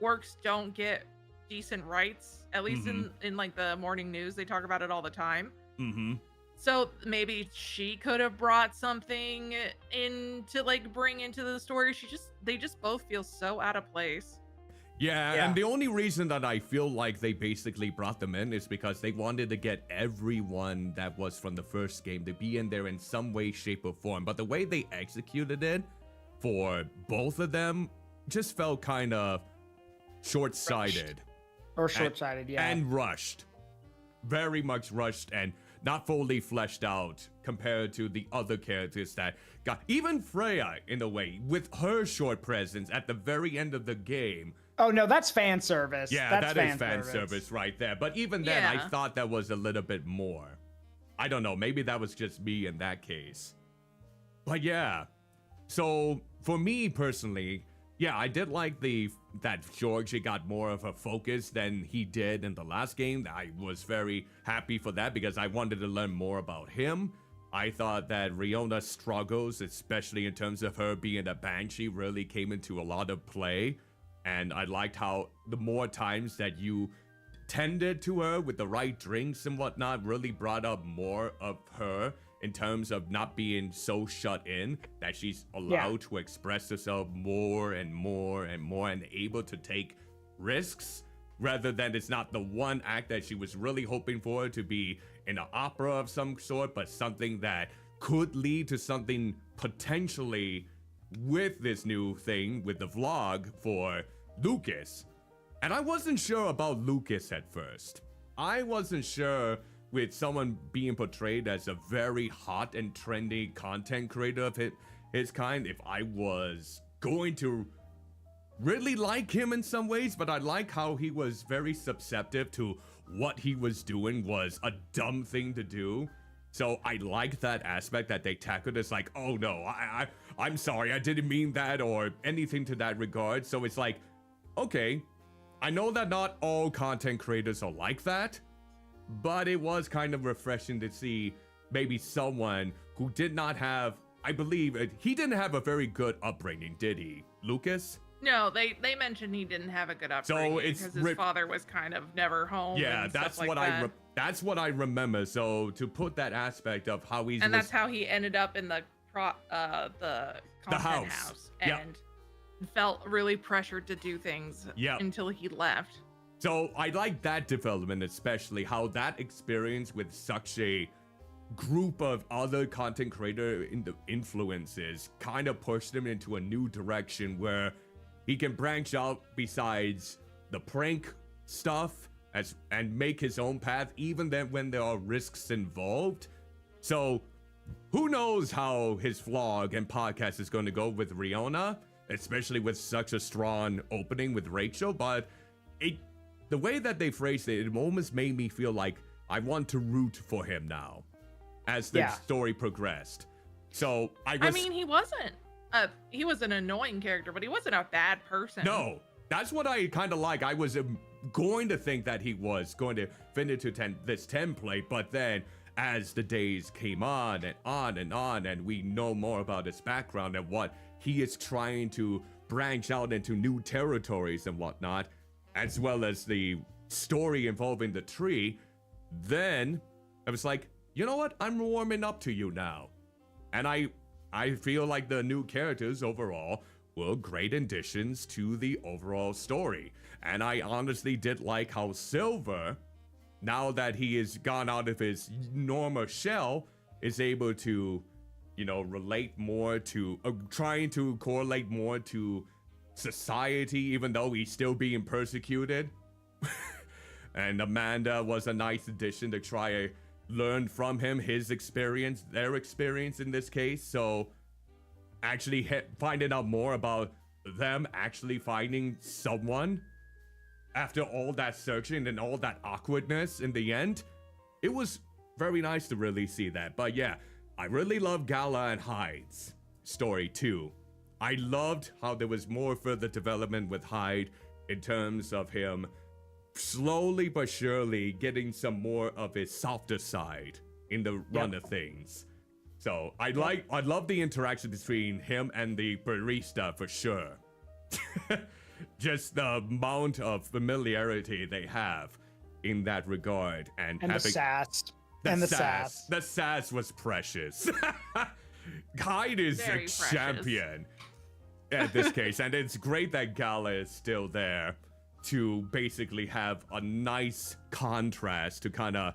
orcs don't get decent rights, at least in like the morning news. They talk about it all the time. Mhm. So maybe she could have brought something in to like bring into the story. They just both feel so out of place. Yeah, Yeah. and the only reason that I feel like they basically brought them in is because they wanted to get everyone that was from the first game to be in there in some way, shape, or form. But the way they executed it for both of them just felt kind of short-sighted Or short-sighted, yeah. and rushed. Very much rushed and not fully fleshed out compared to the other characters that got, even Freya in a way, with her short presence at the very end of the game. Oh no, that's fan service. Yeah, that's that is fan service right there. But even then, I Yeah. thought that was a little bit more. I don't know, maybe that was just me in that case. But yeah, so for me personally, yeah, I did like that George got more of a focus than he did in the last game. I was very happy for that because I wanted to learn more about him. I thought that Riona's struggles, especially in terms of her being a banshee, really came into a lot of play. And I liked how the more times that you tended to her with the right drinks and whatnot really brought up more of her in terms of not being so shut in, that she's allowed to express herself more and more and more and able to take risks, rather than it's not the one act that she was really hoping for to be in an opera of some sort, but something that could lead to something potentially with this new thing with the vlog for Lucas. And I wasn't sure about Lucas at first. I wasn't sure with someone being portrayed as a very hot and trendy content creator of his kind, if I was going to really like him in some ways, but I like how he was very susceptible to what he was doing was a dumb thing to do. So I like that aspect that they tackled as like, oh no, I'm sorry, I didn't mean that, or anything to that regard. So it's like, okay, I know that not all content creators are like that, but it was kind of refreshing to see maybe someone who did not have, I believe, he didn't have a very good upbringing, did he, Lucas? No, they mentioned he didn't have a good upbringing because his father was kind of never home. Yeah, and that's stuff what like that's what I remember. So to put that aspect of how he's that's how he ended up in the content house and felt really pressured to do things until he left. So I like that development, especially how that experience with such a group of other content creator influences kind of pushed him into a new direction where he can branch out besides the prank stuff and make his own path, even then when there are risks involved. So who knows how his vlog and podcast is going to go with Riona, especially with such a strong opening with Rachel, but the way that they phrased it, it almost made me feel like I want to root for him now as the story progressed. So I mean, he was an annoying character, but he wasn't a bad person. No, that's what I kind of like. I was going to think that he was going to fit into this template, but then as the days came on and on and on, and we know more about his background and what he is trying to branch out into new territories and whatnot, as well as the story involving the tree, then I was like, you know what? I'm warming up to you now. And I feel like the new characters overall were great additions to the overall story. And I honestly did like how Silver, now that he has gone out of his normal shell, is able to, relate more to, trying to correlate more to society, even though he's still being persecuted. And Amanda was a nice addition to try to learn from him, his experience, their experience in this case. So actually finding out more about them actually finding someone after all that searching and all that awkwardness in the end, it was very nice to really see that. But yeah, I really love Gala and Hyde's story too. I loved how there was more further development with Hyde in terms of him slowly but surely getting some more of his softer side in the run of things. So I love the interaction between him and the barista for sure. Just the amount of familiarity they have in that regard, and the sass. The sass was precious. Hyde is a champion at this case, and it's great that Gala is still there to basically have a nice contrast to kind of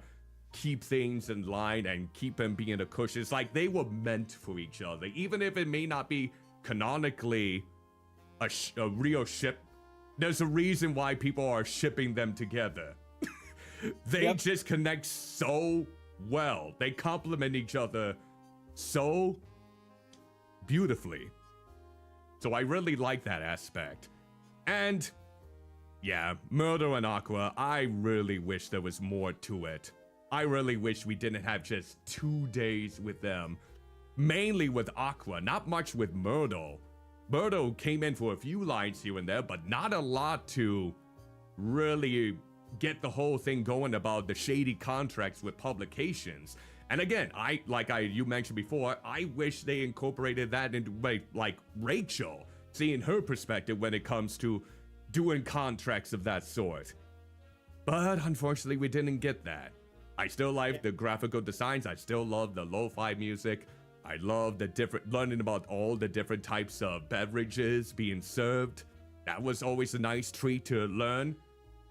keep things in line and keep him being a cushion. It's like they were meant for each other, even if it may not be canonically a real ship. There's a reason why people are shipping them together. They just connect so well. They complement each other so beautifully. So I really like that aspect. And yeah, Murder and Aqua, I really wish there was more to it. I really wish we didn't have just 2 days with them. Mainly with Aqua, not much with Myrtle. Myrtle came in for a few lines here and there, but not a lot to really get the whole thing going about the shady contracts with publications. And again, you mentioned before, I wish they incorporated that into like Rachel, seeing her perspective when it comes to doing contracts of that sort. But unfortunately, we didn't get that. I still like the graphical designs. I still love the lo-fi music. I love learning about all the different types of beverages being served. That was always a nice treat to learn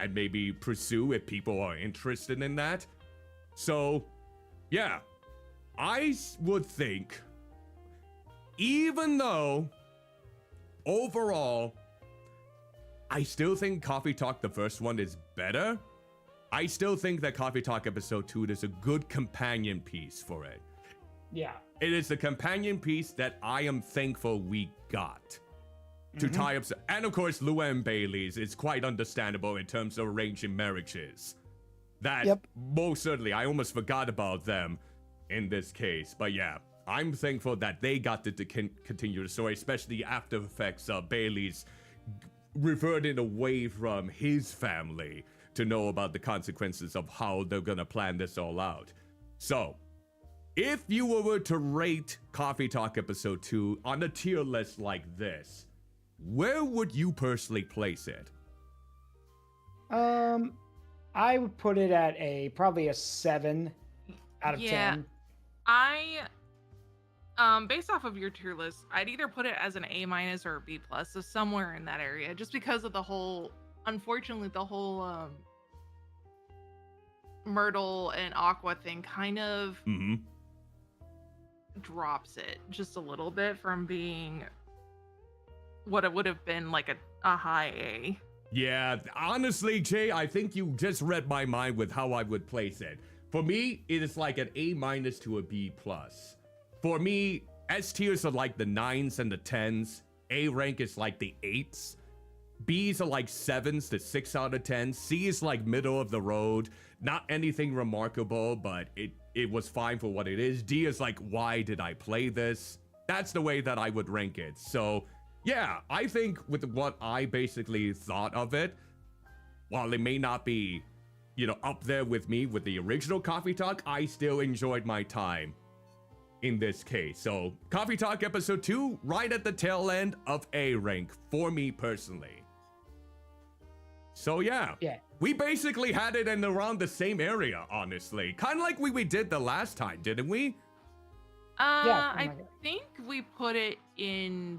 and maybe pursue if people are interested in that. So, yeah, I would think, even though overall, I still think Coffee Talk, the first one, is better. I still think that Coffee Talk Episode 2 is a good companion piece for it. Yeah. It is the companion piece that I am thankful we got to tie up. And of course, Lua and Bailey's is quite understandable in terms of arranging marriages. That most certainly, I almost forgot about them in this case. But yeah, I'm thankful that they got to continue the story, especially the after effects of Bailey's reverting away from his family to know about the consequences of how they're gonna plan this all out. So, if you were to rate Coffee Talk Episode 2 on a tier list like this, where would you personally place it? I would put it at probably a 7 out of 10. Based off of your tier list, I'd either put it as an A- or a B+, so somewhere in that area, just because of the whole, unfortunately, the whole Myrtle and Aqua thing kind of drops it just a little bit from being what it would have been like a high A. Yeah, honestly, Jay, I think you just read my mind with how I would place it. For me, it is like an A- to a B+. For me, S tiers are like the 9s and the 10s. A rank is like the 8s. B's are like 7s to 6 out of 10. C is like middle of the road. Not anything remarkable, but it was fine for what it is. D is like, why did I play this? That's the way that I would rank it. So, yeah, I think with what I basically thought of it, while it may not be, up there with me with the original Coffee Talk, I still enjoyed my time in this case. So, Coffee Talk episode 2, right at the tail end of A rank for me personally. So yeah, we basically had it in around the same area, honestly. Kind of like we did the last time, didn't we? I think we put it in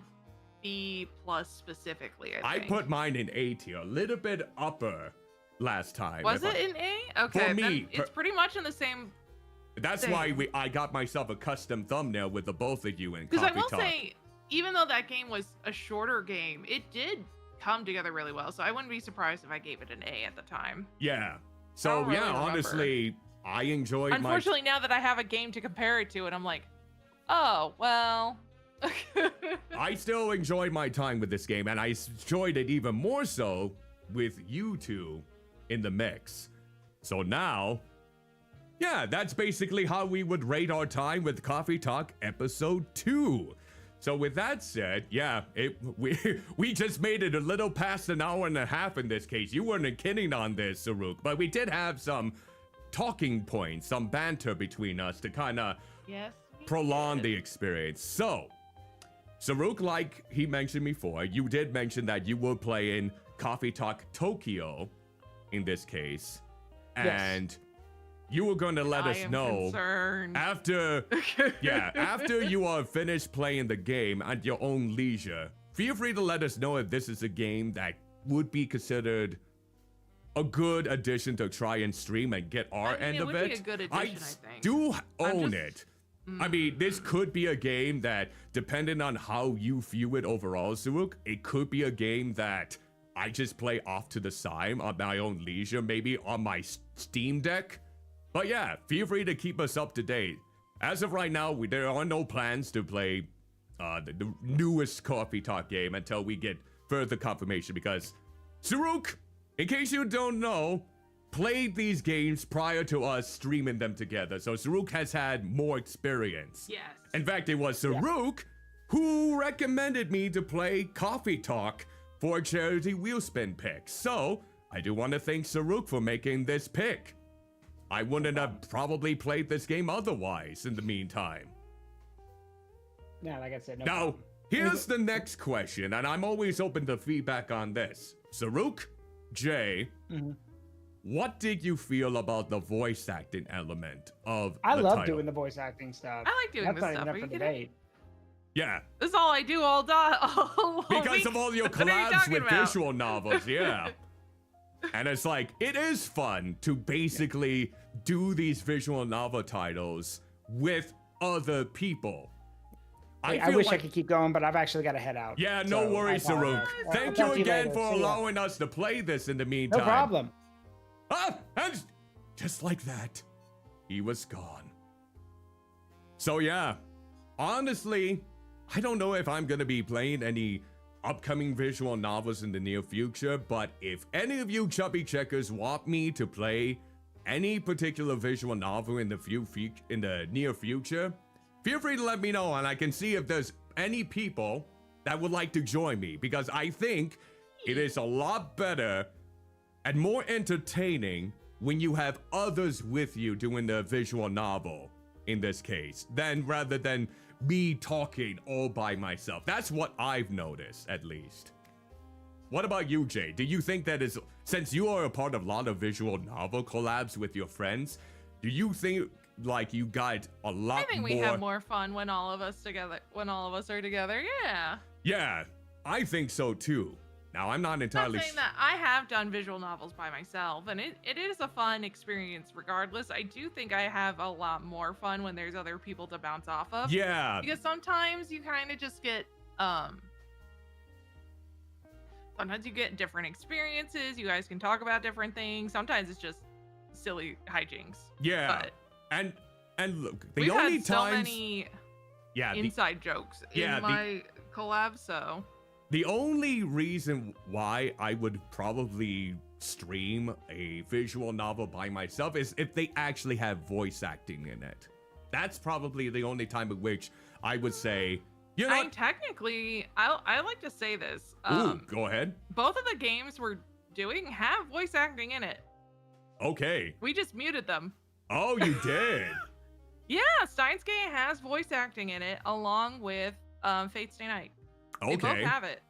B+ specifically, I think. I put mine in A tier, a little bit upper last time. Was it in A? Okay, for me, it's pretty much in the same. That's why I got myself a custom thumbnail with the both of you in Coffee Talk. Because I will say, even though that game was a shorter game, it did come together really well. So I wouldn't be surprised if I gave it an A at the time. Yeah. So really honestly, I enjoyed. Unfortunately, now that I have a game to compare it to, and I'm like, oh well. I still enjoyed my time with this game, and I enjoyed it even more so with you two in the mix. So now, yeah, that's basically how we would rate our time with Coffee Talk episode 2. So with that said, yeah, we just made it a little past an hour and a half in this case. You weren't kidding on this, Saruk, but we did have some talking points, some banter between us to kind of prolong the experience. So, Saruk, like he mentioned before, you did mention that you will play in Coffee Talk Tokyo in this case. And you were going to let us know after you are finished playing the game at your own leisure. Feel free to let us know if this is a game that would be considered a good addition to try and stream and get our end of it. It would be a good addition, I think. Do own it. I mean, this could be a game that, depending on how you view it overall, Zaruk, it could be a game that I just play off to the side on my own leisure, maybe on my Steam Deck. But yeah, feel free to keep us up to date. As of right now, there are no plans to play the newest Coffee Talk game until we get further confirmation, because Saruk, in case you don't know, played these games prior to us streaming them together. So Saruk has had more experience. Yes. In fact, it was Saruk who recommended me to play Coffee Talk for a charity wheel spin pick. So I do want to thank Saruk for making this pick. I wouldn't have probably played this game otherwise in the meantime. Yeah, like I said, now, here's the next question, and I'm always open to feedback on this. Saruk, Jay, what did you feel about the voice acting element of the title? I love doing the voice acting stuff. I like doing this stuff. That's not even up for debate. Yeah. That's all I do all day. Because of all your collabs with visual novels, yeah. And it's like, it is fun to basically do these visual novel titles with other people. I wish I could keep going, but I've actually got to head out. Yeah, no worries, Saruk. Thank you again for allowing us to play this in the meantime. No problem. And just like that, he was gone. So yeah, honestly, I don't know if I'm going to be playing any upcoming visual novels in the near future, but if any of you chubby checkers want me to play any particular visual novel in the near future, feel free to let me know, and I can see if there's any people that would like to join me, because I think it is a lot better and more entertaining when you have others with you doing the visual novel in this case, rather than me talking all by myself. That's what I've noticed, at least. What about you, Jay? Do you think that is, since you are a part of a lot of visual novel collabs with your friends, do you think like you got a lot more? I think we have more fun when all of us are together. Yeah. Yeah, I think so too. Now, I'm not entirely I'm saying that I have done visual novels by myself, and it is a fun experience regardless. I do think I have a lot more fun when there's other people to bounce off of. Yeah. Because sometimes you kind of just get, sometimes you get different experiences. You guys can talk about different things. Sometimes it's just silly hijinks. Yeah. But and look, the we've only had so times, many yeah, inside jokes in my collab, so. The only reason why I would probably stream a visual novel by myself is if they actually have voice acting in it. That's probably the only time at which I would say, you know, technically, I like to say this. Ooh, go ahead. Both of the games we're doing have voice acting in it. Okay. We just muted them. Oh, you did? Yeah, Steins Gate has voice acting in it, along with Fate Stay Night. Okay. They both have it.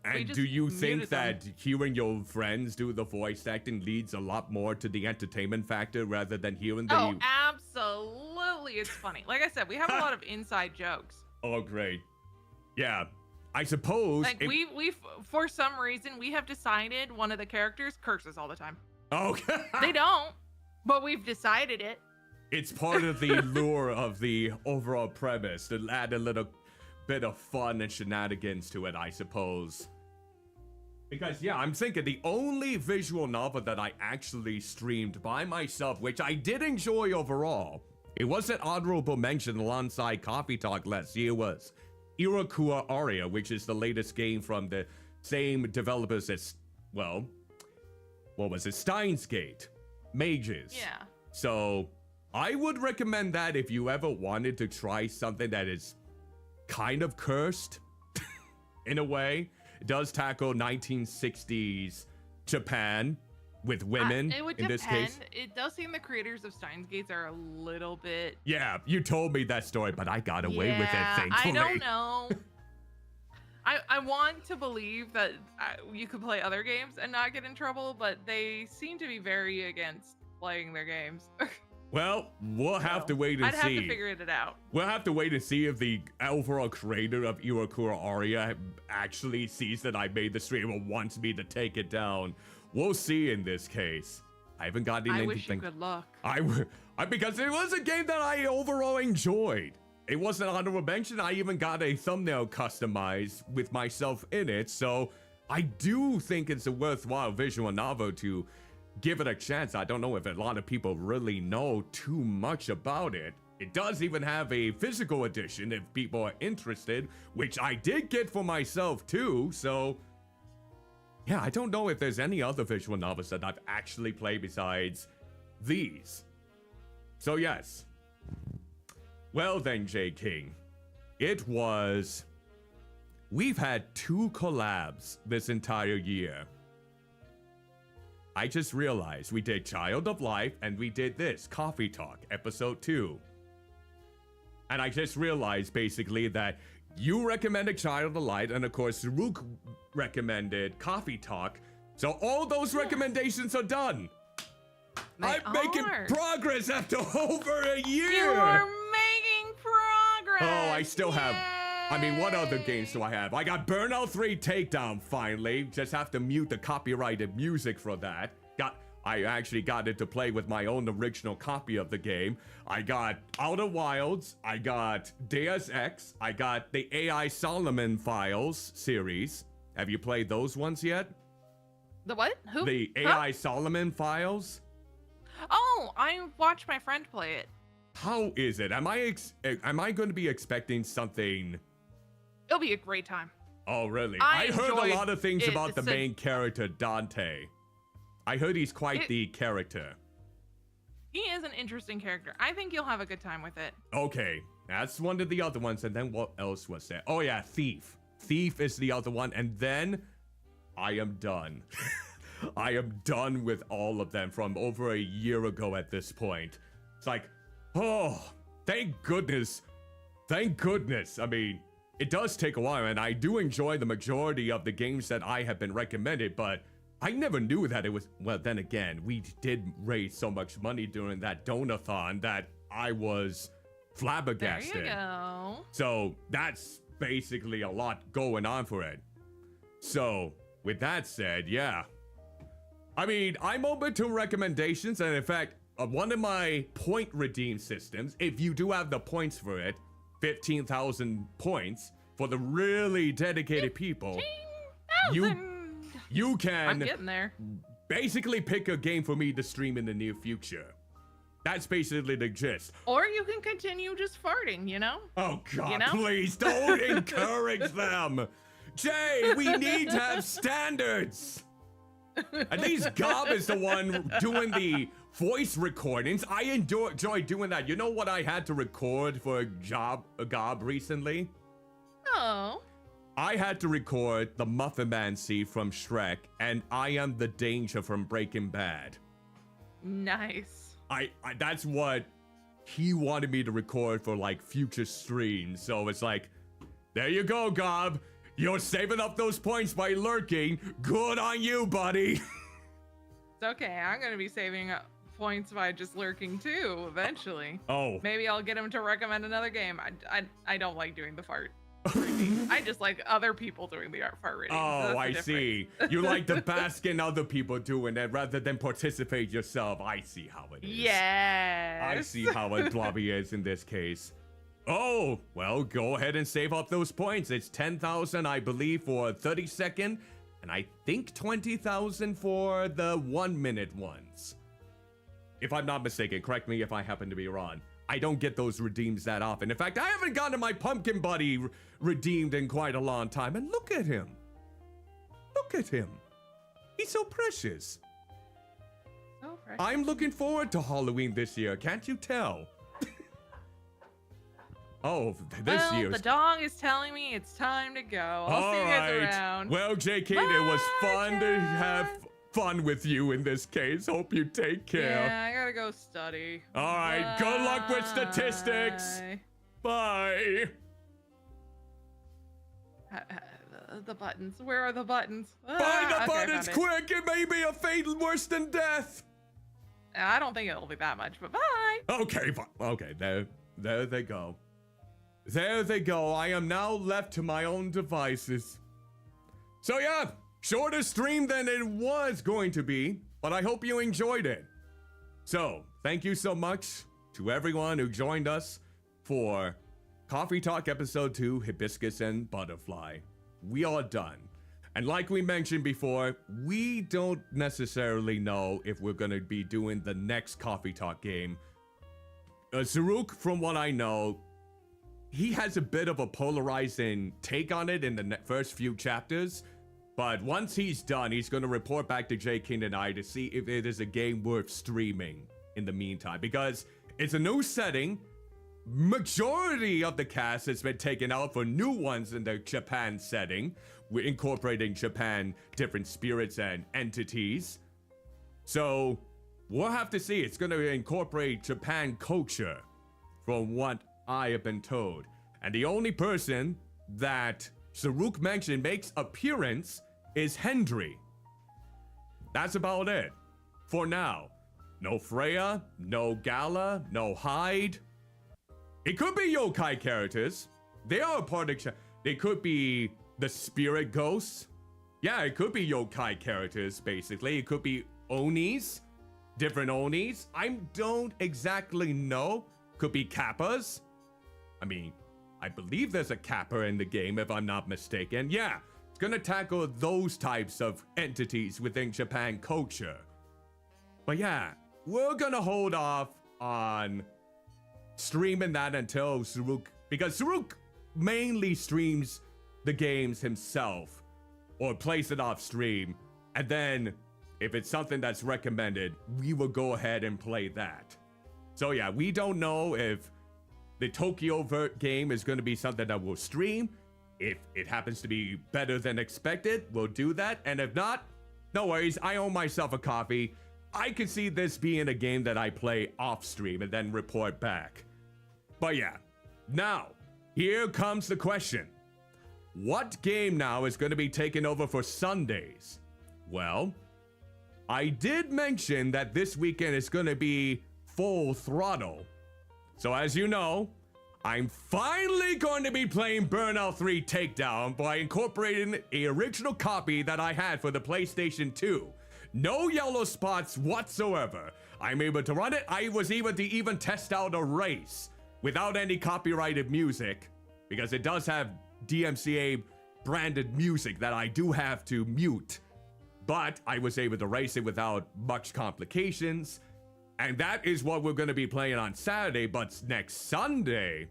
And do you think that hearing your friends do the voice acting leads a lot more to the entertainment factor rather than hearing the... Oh, absolutely. It's funny. Like I said, we have a lot of inside jokes. Oh, great. Yeah. I suppose... Like, we for some reason, we have decided one of the characters curses all the time. Okay. They don't, but we've decided it. It's part of the lure of the overall premise to add a little bit of fun and shenanigans to it, I suppose. Because, yeah, I'm thinking the only visual novel that I actually streamed by myself, which I did enjoy overall, it was an honorable mention alongside Coffee Talk last year, was Iroquois Aria, which is the latest game from the same developers as, well, what was it? Steins Gate. Mages. Yeah. So, I would recommend that if you ever wanted to try something that is kind of cursed, in a way. It does tackle 1960s Japan with women it would in depend. this case. It does seem the creators of Steins Gates are a little bit... Yeah, you told me that story, but I got away with it, thankfully. I don't know. I want to believe that you could play other games and not get in trouble, but they seem to be very against playing their games. Well, we'll have to wait and I'd see. have to figure it out. We'll have to wait and see if the overall creator of Iroquois Aria actually sees that I made the stream and wants me to take it down. We'll see in this case. I haven't gotten anything. I wish you good luck. Because it was a game that I overall enjoyed. It wasn't an honorable mention. I even got a thumbnail customized with myself in it. So I do think it's a worthwhile visual novel to give it a chance. I don't know if a lot of people really know too much about it. It does even have a physical edition if people are interested, which I did get for myself too. So yeah, I don't know if there's any other visual novels that I've actually played besides these. So yes. Well then, J. King, we've had 2 collabs this entire year. I just realized we did Child of Life and we did this, Coffee Talk, episode 2. And I just realized basically that you recommended Child of Light, and of course, Rook recommended Coffee Talk. So all those recommendations are done. I'm making progress after over a year. You are making progress. Oh, I still have... I mean, what other games do I have? I got Burnout 3 Takedown, finally. Just have to mute the copyrighted music for that. I actually got it to play with my own original copy of the game. I got Outer Wilds. I got Deus Ex. I got the AI Solomon Files series. Have you played those ones yet? The what? Who? The AI Solomon Files? Oh, I watched my friend play it. How is it? Am I going to be expecting something... It'll be a great time. Oh, really? I heard a lot of things about the since... main character, Dante. I heard he's quite the character. He is an interesting character. I think you'll have a good time with it. Okay, that's one of the other ones. And then what else was there? Oh, yeah, Thief. Thief is the other one. And then I am done. I am done with all of them from over a year ago at this point. It's like, oh, thank goodness thank goodness. I mean, it does take a while, and I do enjoy the majority of the games that I have been recommended, but I never knew that it was, well, then again, we did raise so much money during that donathon that I was flabbergasted. There you go. So that's basically a lot going on for it. So with that said, yeah. I mean, I'm open to recommendations, and in fact, one of my point redeem systems, if you do have the points for it, 15,000 points for the really dedicated people, you can I'm getting there. basically pick a game for me to stream in the near future. That's basically the gist. Or you can continue just farting, you know? Oh God, You know? please don't encourage them. Jay, we need to have standards. At least Gob is the one doing the voice recordings. I enjoy doing that. You know what I had to record for Gob recently? Oh. I had to record the Muffin Man scene from Shrek, and I am the Danger from Breaking Bad. Nice. I that's what he wanted me to record for like future streams. So it's like, there you go, Gob. You're saving up those points by lurking. Good on you, buddy. It's okay. I'm going to be saving up points by just lurking too, eventually. Oh. Maybe I'll get him to recommend another game. I don't like doing the fart reading. I just like other people doing the fart reading. Oh, I see. You like to bask in other people doing it rather than participate yourself. I see how it is. Yes. I see how it blobby is in this case. Oh, well, go ahead and save up those points. It's 10,000, I believe, for 30-second, and I think 20,000 for the 1-minute ones. If I'm not mistaken, correct me if I happen to be wrong. I don't get those redeems that often. In fact, I haven't gotten my pumpkin buddy redeemed in quite a long time, and look at him. Look at him. He's so precious. So precious. I'm looking forward to Halloween this year, can't you tell? Oh, this year's. The dog is telling me it's time to go. I'll see you guys around. Well, JK, it was fun to have fun with you in this case. Hope you take care. Yeah, I gotta go study. All right, good luck with statistics. Bye. The buttons. Where are the buttons? Find the Okay, buttons found it. quick. It may be a fate worse than death. I don't think it'll be that much, but bye. Okay, fine. Okay, there they go. There they go. I am now left to my own devices. So yeah, shorter stream than it was going to be, but I hope you enjoyed it. So, thank you so much to everyone who joined us for Coffee Talk Episode 2, Hibiscus and Butterfly. We are done. And like we mentioned before, we don't necessarily know if we're going to be doing the next Coffee Talk game. Zaruk, from what I know, he has a bit of a polarizing take on it in the first few chapters, but once he's done, he's going to report back to J. King and I to see if it is a game worth streaming in the meantime, because it's a new setting. Majority of the cast has been taken out for new ones in the Japan setting. We're incorporating Japan, different spirits and entities. So we'll have to see. It's going to incorporate Japan culture from what I have been told. And the only person that Zaruk mentioned makes appearance is Hendry. That's about it. For now. No Freya, no Gala, no Hyde. It could be yokai characters. They are a part of... They could be the spirit ghosts. Yeah, it could be yokai characters, basically. It could be Onis. Different Onis. I don't exactly know. Could be Kappas. I mean, I believe there's a Kappa in the game, if I'm not mistaken. Yeah, it's gonna tackle those types of entities within Japan culture. But yeah, we're gonna hold off on streaming that until Zaruk, because Zaruk mainly streams the games himself or plays it off stream, and then if it's something that's recommended, we will go ahead and play that. So yeah, we don't know if the Tokyo Vert game is going to be something that we'll stream. If it happens to be better than expected, we'll do that. And if not, no worries, I own myself a coffee. I could see this being a game that I play off stream and then report back. But yeah, now, here comes the question. What game now is going to be taken over for Sundays? Well, I did mention that this weekend is going to be full throttle. So as you know, I'm finally going to be playing Burnout 3 Takedown by incorporating an original copy that I had for the PlayStation 2. No yellow spots whatsoever. I'm able to run it. I was able to even test out a race without any copyrighted music, because it does have DMCA branded music that I do have to mute. But I was able to race it without much complications. And that is what we're going to be playing on Saturday. But next Sunday,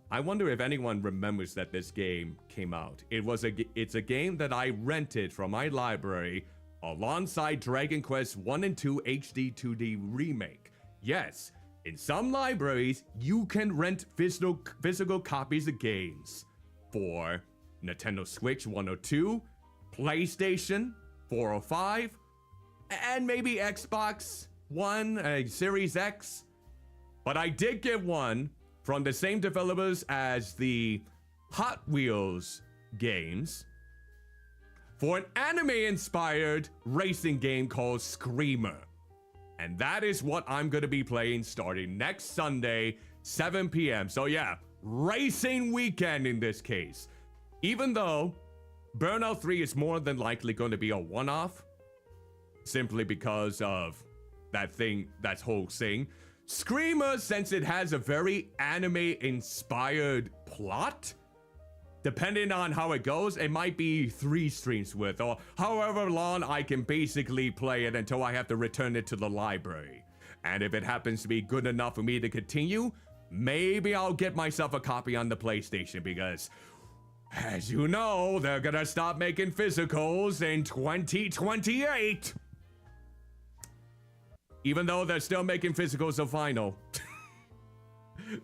I wonder if anyone remembers that this game came out. It's a game that I rented from my library alongside Dragon Quest 1 and 2 HD 2D Remake. Yes, in some libraries, you can rent physical copies of games for Nintendo Switch 102, PlayStation 405, and maybe Xbox One, Series X. But I did get one from the same developers as the Hot Wheels games for an anime-inspired racing game called Screamer. And that is what I'm going to be playing starting next Sunday, 7 p.m. So yeah, racing weekend in this case. Even though Burnout 3 is more than likely going to be a one-off, simply because of that whole thing. Screamer, since it has a very anime-inspired plot, depending on how it goes, it might be 3 streams worth, or however long I can basically play it until I have to return it to the library. And if it happens to be good enough for me to continue, maybe I'll get myself a copy on the PlayStation, because, as you know, they're gonna stop making physicals in 2028. Even though they're still making physicals of vinyl.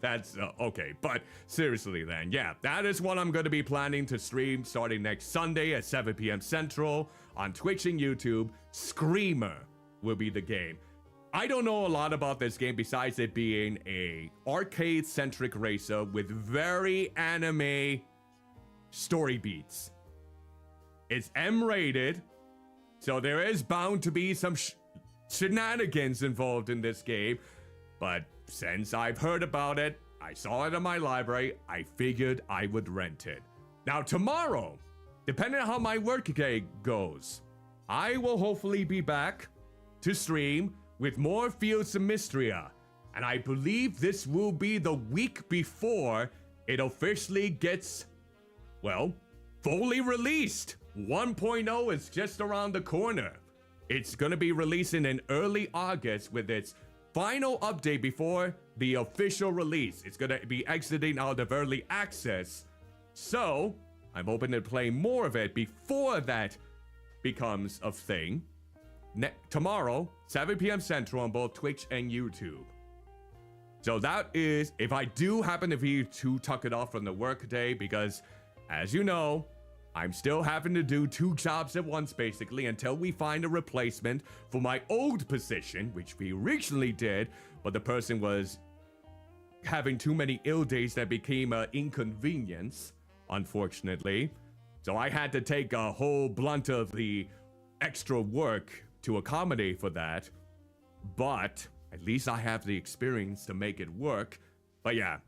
That's okay, but seriously then, yeah, that is what I'm going to be planning to stream starting next Sunday at 7 p.m. Central on Twitch and YouTube. Screamer will be the game. I don't know a lot about this game besides it being a arcade-centric racer with very anime story beats. It's M-rated, so there is bound to be some shenanigans involved in this game, but since I've heard about it, I saw it in my library, I figured I would rent it. Now tomorrow, depending on how my work day goes, I will hopefully be back to stream with more Fields of Mystria, and I believe this will be the week before it officially gets, well, fully released. 1.0 is just around the corner. It's gonna be releasing in early August with its final update before the official release. It's gonna be exiting out of early access. So, I'm hoping to play more of it before that becomes a thing. Tomorrow, 7 p.m. Central on both Twitch and YouTube. So that is, if I do happen to be to tuck it off from the work day, because as you know, I'm still having to do 2 jobs at once, basically, until we find a replacement for my old position, which we originally did, but the person was having too many ill days that became an inconvenience, unfortunately. So I had to take a whole blunt of the extra work to accommodate for that. But at least I have the experience to make it work. But yeah,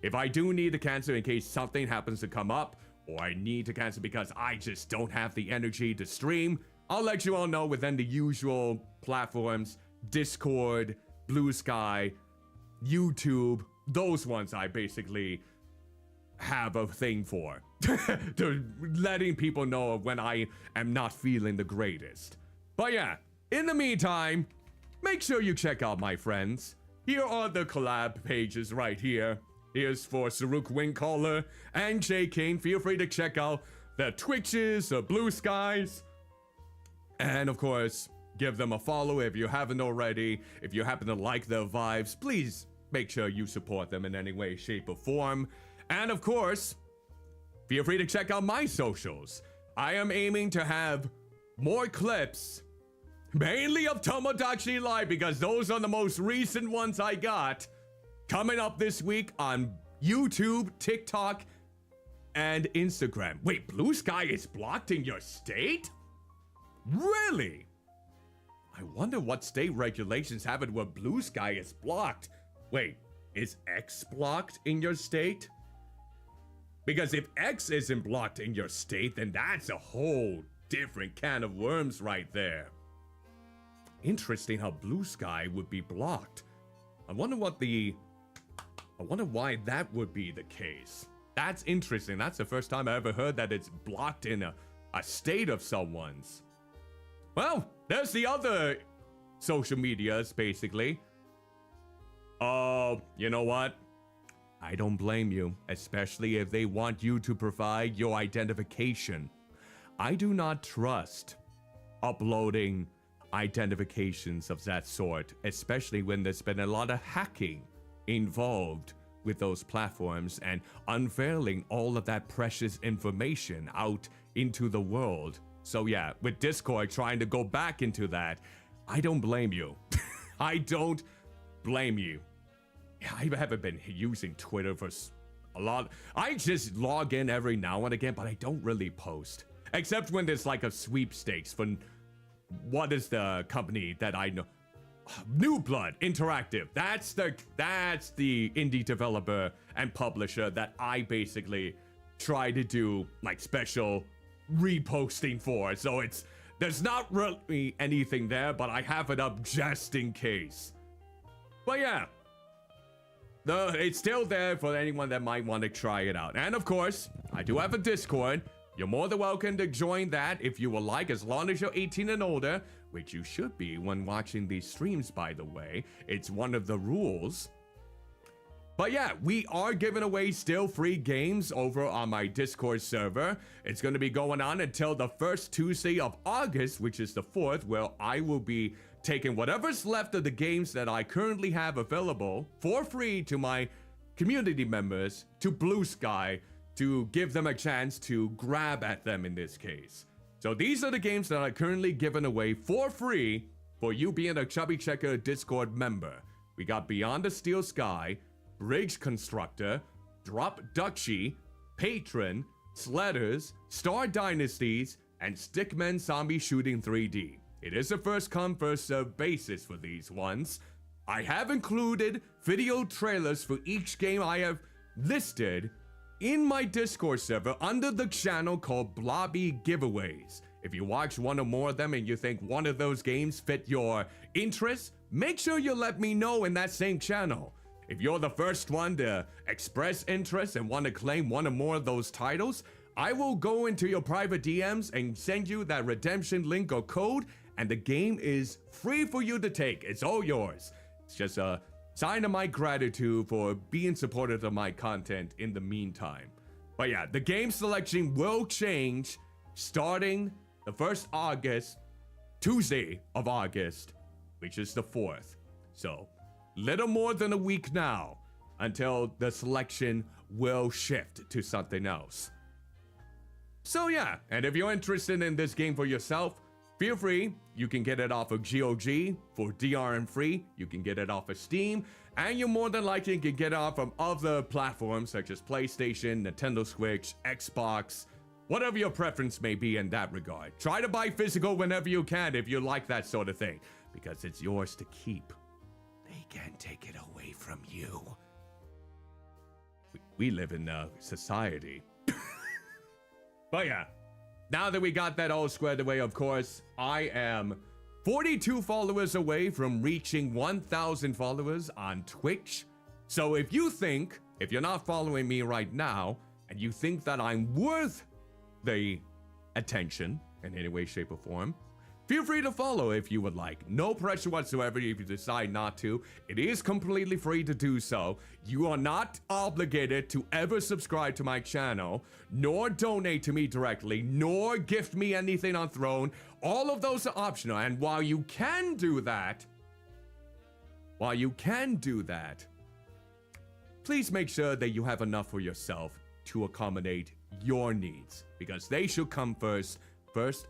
if I do need to cancel in case something happens to come up, or I need to cancel because I just don't have the energy to stream, I'll let you all know within the usual platforms: Discord, Blue Sky, YouTube, those ones I basically have a thing for. To letting people know when I am not feeling the greatest. But yeah, in the meantime, make sure you check out my friends. Here are the collab pages right here. Here's for Saruk Wingcaller and J Kane. Feel free to check out their Twitches, or Blue Skies. And of course, give them a follow if you haven't already. If you happen to like their vibes, please make sure you support them in any way, shape, or form. And of course, feel free to check out my socials. I am aiming to have more clips, mainly of Tomodachi Live, because those are the most recent ones I got, coming up this week on YouTube, TikTok, and Instagram. Wait, Blue Sky is blocked in your state? Really? I wonder what state regulations have it where Blue Sky is blocked. Wait, is X blocked in your state? Because if X isn't blocked in your state, then that's a whole different can of worms right there. Interesting how Blue Sky would be blocked. I wonder why that would be the case. That's interesting. That's the first time I ever heard that it's blocked in a state of someone's. Well, there's the other social medias, basically. Oh, you know what? I don't blame you, especially if they want you to provide your identification. I do not trust uploading identifications of that sort, especially when there's been a lot of hacking involved with those platforms and unveiling all of that precious information out into the world. So yeah, with Discord trying to go back into that, I don't blame you. I don't blame you. I haven't been using Twitter for a lot. I just log in every now and again, but I don't really post. Except when there's like a sweepstakes for, what is the company that I know? New Blood Interactive. That's the indie developer and publisher that I basically try to do like special reposting for. So there's not really anything there, but I have it up just in case. But yeah, it's still there for anyone that might want to try it out. And of course, I do have a Discord. You're more than welcome to join that if you would like, as long as you're 18 and older, which you should be when watching these streams, by the way. It's one of the rules. But yeah, we are giving away still free games over on my Discord server. It's going to be going on until the first Tuesday of August, which is the 4th, where I will be taking whatever's left of the games that I currently have available for free to my community members to Blue Sky to give them a chance to grab at them in this case. So these are the games that are currently given away for free for you being a Chubby Checker Discord member. We got Beyond the Steel Sky, Bridge Constructor, Drop Duchy, Patron, Sledders, Star Dynasties, and Stickman Zombie Shooting 3D. It is a first come first serve basis for these ones. I have included video trailers for each game I have listed in my Discord server under the channel called Blobby Giveaways. If you watch one or more of them and you think one of those games fit your interests, make sure you let me know in that same channel. If you're the first one to express interest and want to claim one or more of those titles, I will go into your private DMs and send you that redemption link or code, and the game is free for you to take. It's all yours. It's just a sign of my gratitude for being supportive of my content in the meantime. But yeah, the game selection will change starting the 1st August, Tuesday of August, which is the 4th. So, little more than a week now until the selection will shift to something else. So yeah, and if you're interested in this game for yourself, feel free. You can get it off of GOG for DRM free. You can get it off of Steam, and you more than likely can get it off from other platforms such as PlayStation, Nintendo Switch, Xbox, whatever your preference may be in that regard. Try to buy physical whenever you can if you like that sort of thing, because it's yours to keep. They can't take it away from you. We live in a society. But yeah. Now that we got that all squared away, of course, I am 42 followers away from reaching 1,000 followers on Twitch. So if you're not following me right now, and you think that I'm worth the attention in any way, shape, or form, feel free to follow if you would like. No pressure whatsoever if you decide not to. It is completely free to do so. You are not obligated to ever subscribe to my channel, nor donate to me directly, nor gift me anything on Throne. All of those are optional. And while you can do that, please make sure that you have enough for yourself to accommodate your needs, because they should come first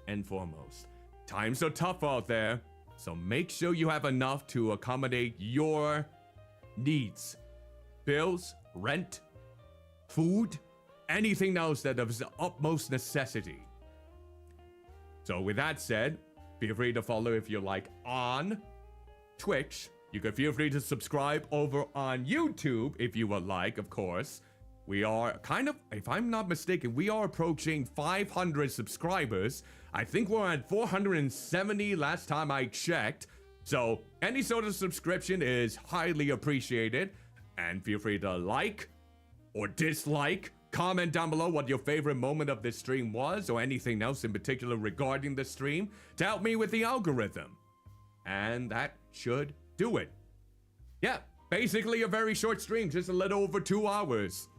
and foremost. Times are tough out there, so make sure you have enough to accommodate your needs. Bills, rent, food, anything else that is the utmost necessity. So with that said, feel free to follow if you like on Twitch. You can feel free to subscribe over on YouTube if you would like, of course. We are kind of, if I'm not mistaken, we are approaching 500 subscribers. I think we're at 470 last time I checked. So any sort of subscription is highly appreciated. And feel free to like or dislike. Comment down below what your favorite moment of this stream was or anything else in particular regarding the stream to help me with the algorithm. And that should do it. Yeah, basically a very short stream, just a little over 2 hours.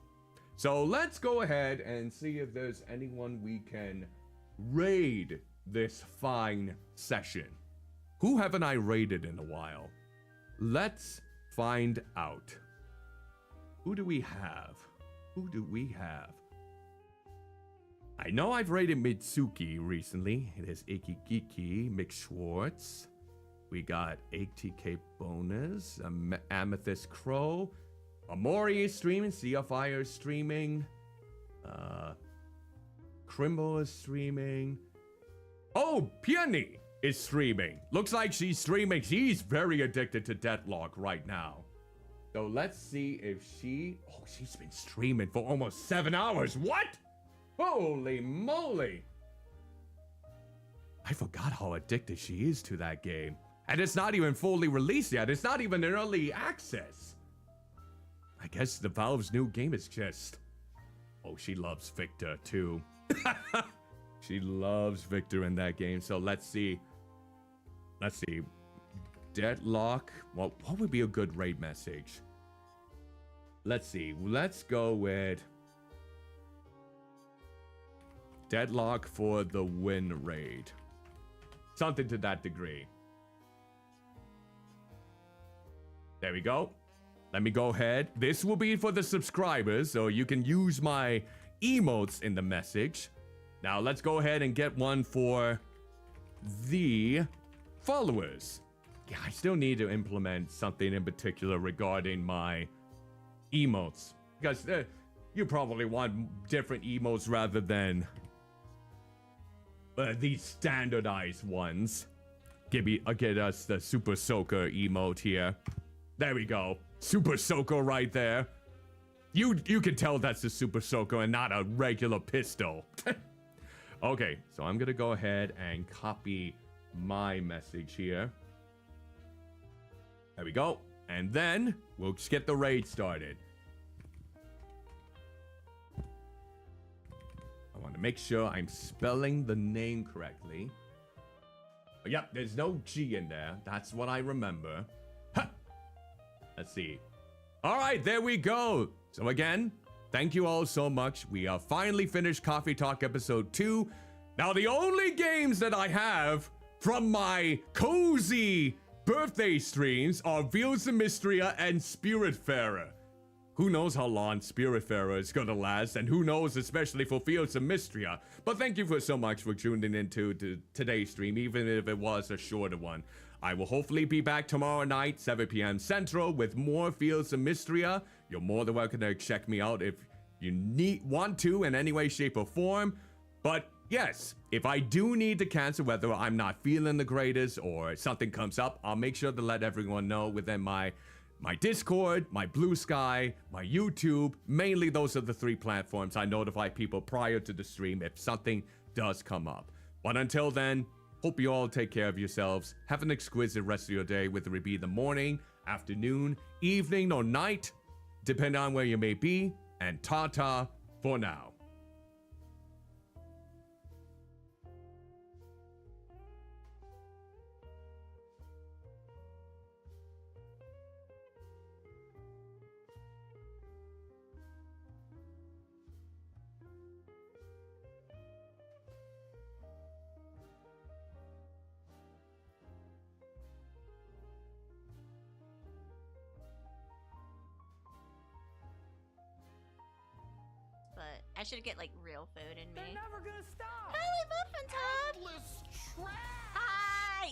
So let's go ahead and see if there's anyone we can raid this fine session. Who haven't I raided in a while? Let's find out. Who do we have? Who do we have? I know I've raided Mitsuki recently. It is Ikigiki, Mick Schwartz. We got 80k bonus, Amethyst Crow. Amori is streaming, CFI is streaming. Crimble is streaming. Oh, Peony is streaming. Looks like she's streaming. She's very addicted to Deadlock right now. So let's see if she... Oh, she's been streaming for almost 7 hours. What? Holy moly. I forgot how addicted she is to that game. And it's not even fully released yet. It's not even in early access. I guess the Valve's new game is just... Oh, she loves Victor too. She loves Victor in that game. So let's see. Let's see. Deadlock. Well, what would be a good raid message? Let's see. Let's go with Deadlock for the win raid. Something to that degree. There we go. Let me go ahead. This will be for the subscribers, so you can use my emotes in the message. Now let's go ahead and get one for the followers. Yeah, I still need to implement something in particular regarding my emotes. Because you probably want different emotes rather than these standardized ones. Get us the Super Soaker emote here. There we go. Super Soaker right there. You can tell that's a Super Soaker and not a regular pistol. Okay, so I'm gonna go ahead and copy my message here. There we go. And then we'll just get the raid started. I want to make sure I'm spelling the name correctly. Oh, yep, there's no G in there. That's what I remember. Ha! Let's see. All right, there we go. So again, thank you all so much. We have finally finished Coffee Talk episode 2. Now, the only games that I have from my cozy birthday streams are Fields of Mystria and Spiritfarer. Who knows how long Spiritfarer is gonna last, and who knows, especially for Fields of Mystria. But thank you for so much for tuning into today's stream, even if it was a shorter one. I will hopefully be back tomorrow night, 7 p.m. Central, with more Fields of Mystria. You're more than welcome to check me out if you want to in any way, shape, or form. But yes, if I do need to cancel, whether I'm not feeling the greatest or something comes up, I'll make sure to let everyone know within my Discord, my Blue Sky, my YouTube. Mainly those are the 3 platforms I notify people prior to the stream if something does come up. But until then, hope you all take care of yourselves. Have an exquisite rest of your day, whether it be the morning, afternoon, evening, or night, depending on where you may be. And ta-ta for now. But I should get like real food in me. They're never gonna stop. Cuddlymuffintop! Endless trash. Hi!